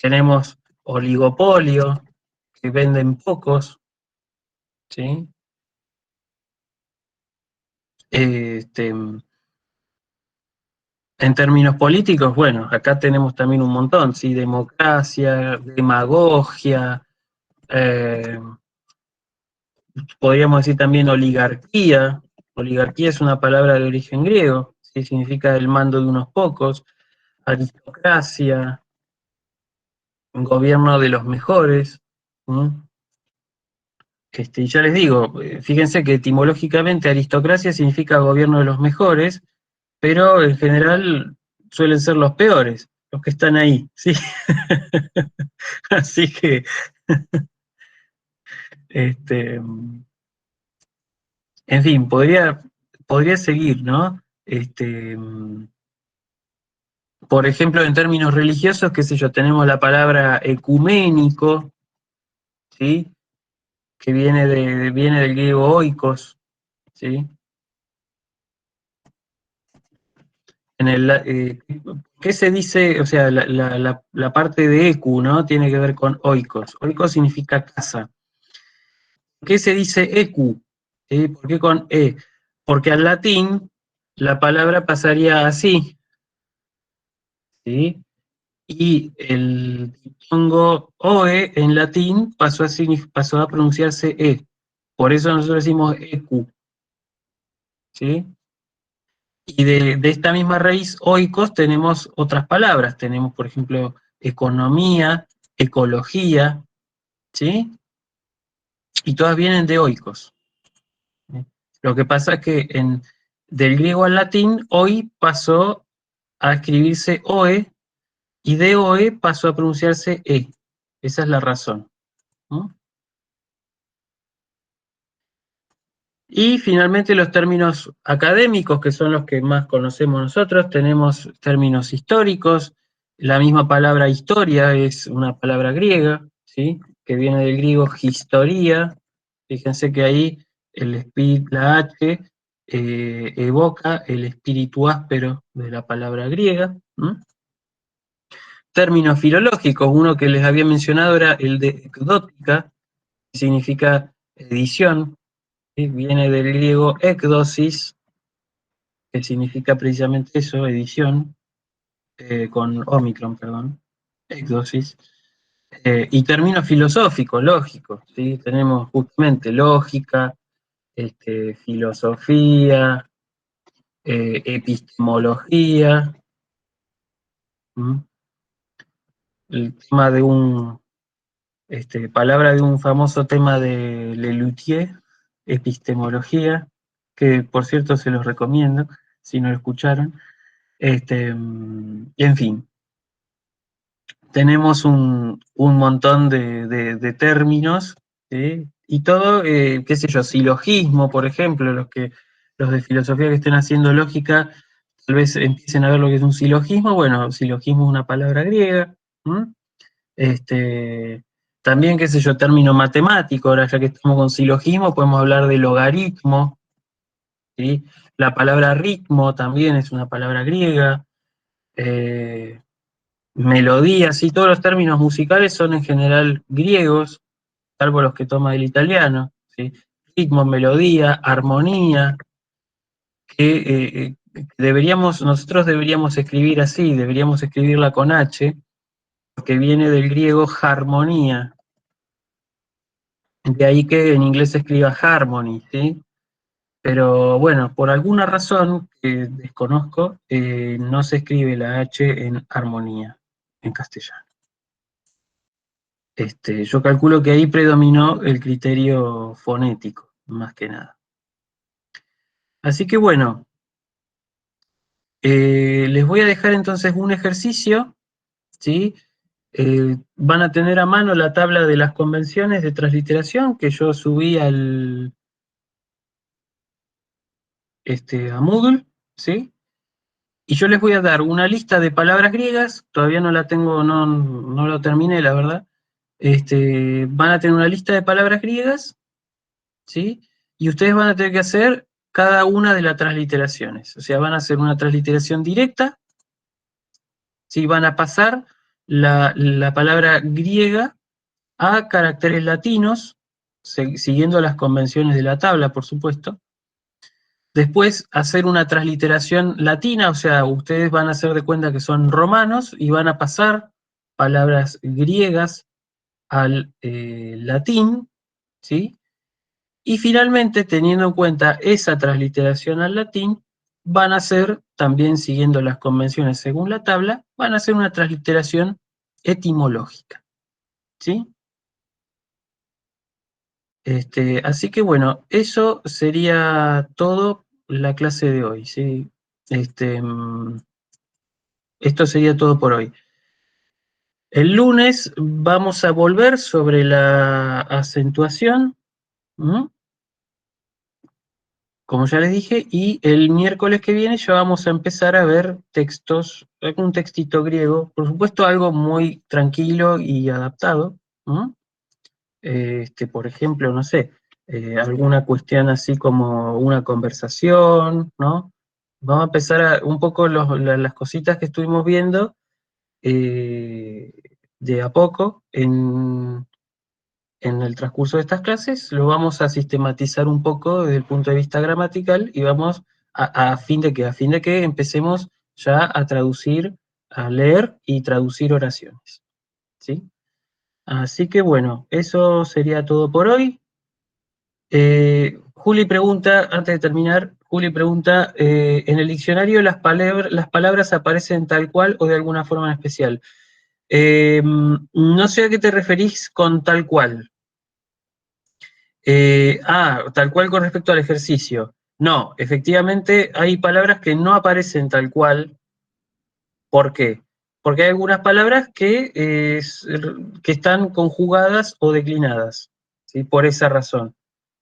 Tenemos oligopolio, que venden pocos, ¿sí? Este, en términos políticos, bueno, acá tenemos también un montón, ¿sí? Democracia, demagogia, eh, podríamos decir también oligarquía. Oligarquía es una palabra de origen griego, ¿sí? Significa el mando de unos pocos. Aristocracia, gobierno de los mejores. ¿Mm? Ya les digo, fíjense que etimológicamente aristocracia significa gobierno de los mejores, pero en general suelen ser los peores, los que están ahí, ¿sí? Así que, este, en fin, podría seguir, ¿no? Por ejemplo, en términos religiosos, qué sé yo, tenemos la palabra ecuménico, ¿sí? Que viene del griego oikos, ¿sí? ¿Qué se dice? O sea, la parte de ecu, ¿no? Tiene que ver con oikos. Oikos significa casa. ¿Qué se dice ecu? ¿Sí? ¿Por qué con e? Porque al latín la palabra pasaría así, ¿sí? Y el diptongo oe en latín pasó a pronunciarse e. Por eso nosotros decimos ecu, ¿sí? Y de esta misma raíz oikos tenemos otras palabras. Tenemos, por ejemplo, economía, ecología, ¿sí? Y todas vienen de oikos. Lo que pasa es que del griego al latín, hoy pasó a escribirse oe, y de oe pasó a pronunciarse e. Esa es la razón, ¿no? Y finalmente los términos académicos, que son los que más conocemos nosotros, tenemos términos históricos. La misma palabra historia es una palabra griega, ¿sí? Que viene del griego historia. Fíjense que ahí la H evoca el espíritu áspero de la palabra griega. Términos filológicos, uno que les había mencionado era el de ecdótica, que significa edición, ¿sí? Viene del griego ekdosis, que significa precisamente eso, edición, con Omicron, perdón, ekdosis. Y términos filosóficos, lógicos, ¿sí? Tenemos justamente lógica, filosofía, epistemología, ¿m? El tema de palabra de un famoso tema de Lelutier, epistemología, que por cierto se los recomiendo, si no lo escucharon. En fin, tenemos un montón de términos, ¿sí? Y todo, qué sé yo, silogismo, por ejemplo, los de filosofía que estén haciendo lógica, tal vez empiecen a ver lo que es un silogismo. Bueno, silogismo es una palabra griega. Este, También, qué sé yo, término matemático, ahora ya que estamos con silogismo, podemos hablar de logaritmo, ¿sí? La palabra ritmo también es una palabra griega. eh, Melodía, sí, todos los términos musicales son en general griegos, salvo los que toma del italiano, ¿sí? Ritmo, melodía, armonía, que nosotros deberíamos escribir así, deberíamos escribirla con H, porque viene del griego armonía, de ahí que en inglés se escriba harmony, ¿sí? Pero bueno, por alguna razón que desconozco, no se escribe la H en armonía, en castellano. Yo calculo que ahí predominó el criterio fonético, más que nada. Así que bueno, les voy a dejar entonces un ejercicio, ¿sí? Van a tener a mano la tabla de las convenciones de transliteración que yo subí a Moodle, ¿sí? Y yo les voy a dar una lista de palabras griegas, todavía no la tengo, no lo terminé, la verdad. Van a tener una lista de palabras griegas, ¿sí? Y ustedes van a tener que hacer cada una de las transliteraciones. O sea, van a hacer una transliteración directa, ¿sí? Van a pasar la palabra griega a caracteres latinos, siguiendo las convenciones de la tabla, por supuesto. Después hacer una transliteración latina, o sea, ustedes van a hacer de cuenta que son romanos y van a pasar palabras griegas al latín, ¿sí? Y finalmente, teniendo en cuenta esa transliteración al latín, van a hacer, también siguiendo las convenciones según la tabla, van a hacer una transliteración etimológica, ¿sí? Así que bueno, eso sería todo la clase de hoy, ¿sí? Esto sería todo por hoy. El lunes vamos a volver sobre la acentuación, ¿m? como ya les dije, y el miércoles que viene ya vamos a empezar a ver textos, algún textito griego, por supuesto algo muy tranquilo y adaptado, ¿no? Por ejemplo, no sé, alguna cuestión así como una conversación, ¿no? Vamos a empezar un poco las cositas que estuvimos viendo eh, de a poco en el transcurso de estas clases, lo vamos a sistematizar un poco desde el punto de vista gramatical y vamos a fin de que empecemos ya a traducir, a leer y traducir oraciones, ¿sí? Así que bueno, eso sería todo por hoy. Juli pregunta, antes de terminar, Juli pregunta, ¿en el diccionario las palabras aparecen tal cual o de alguna forma en especial? No sé a qué te referís con tal cual. Tal cual con respecto al ejercicio. No, efectivamente hay palabras que no aparecen tal cual. ¿Por qué? Porque hay algunas palabras que están conjugadas o declinadas, ¿sí? Por esa razón.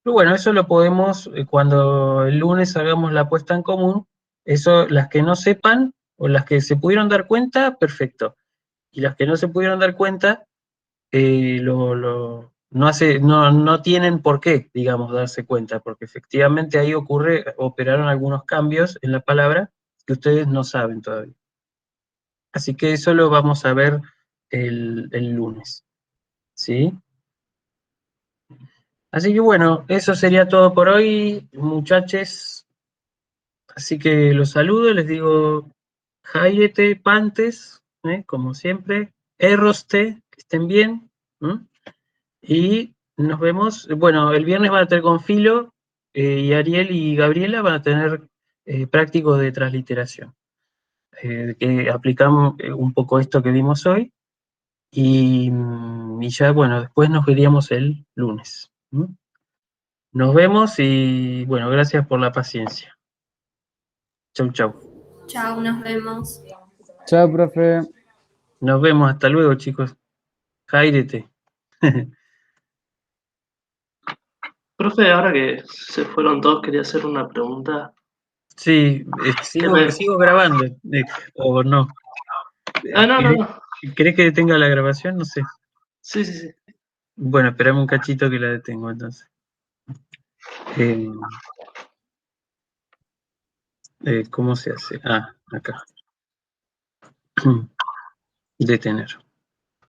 Pero bueno, eso lo podemos, cuando el lunes hagamos la puesta en común, eso, las que no sepan o las que se pudieron dar cuenta, perfecto. Y las que no se pudieron dar cuenta, no tienen por qué, digamos, darse cuenta, porque efectivamente ahí operaron algunos cambios en la palabra que ustedes no saben todavía. Así que eso lo vamos a ver el lunes, ¿sí? Así que bueno, eso sería todo por hoy, muchachos. Así que los saludo, les digo, Jairete, Pantes, como siempre, Erroste, que estén bien. Y nos vemos, bueno, el viernes van a tener con Filo, y Ariel y Gabriela van a tener prácticos de transliteración, que aplicamos un poco esto que vimos hoy, y ya, bueno, después nos veríamos el lunes. Nos vemos y, bueno, gracias por la paciencia. Chau, chau. Chao, nos vemos. Chao, profe. Nos vemos, hasta luego, chicos. Jairete. Profe, ahora que se fueron todos, quería hacer una pregunta. Sí, sigo grabando, o no. No. ¿Querés que detenga la grabación? No sé. Sí, sí, sí. Bueno, esperame un cachito que la detengo entonces. ¿Cómo se hace? Acá. Detener.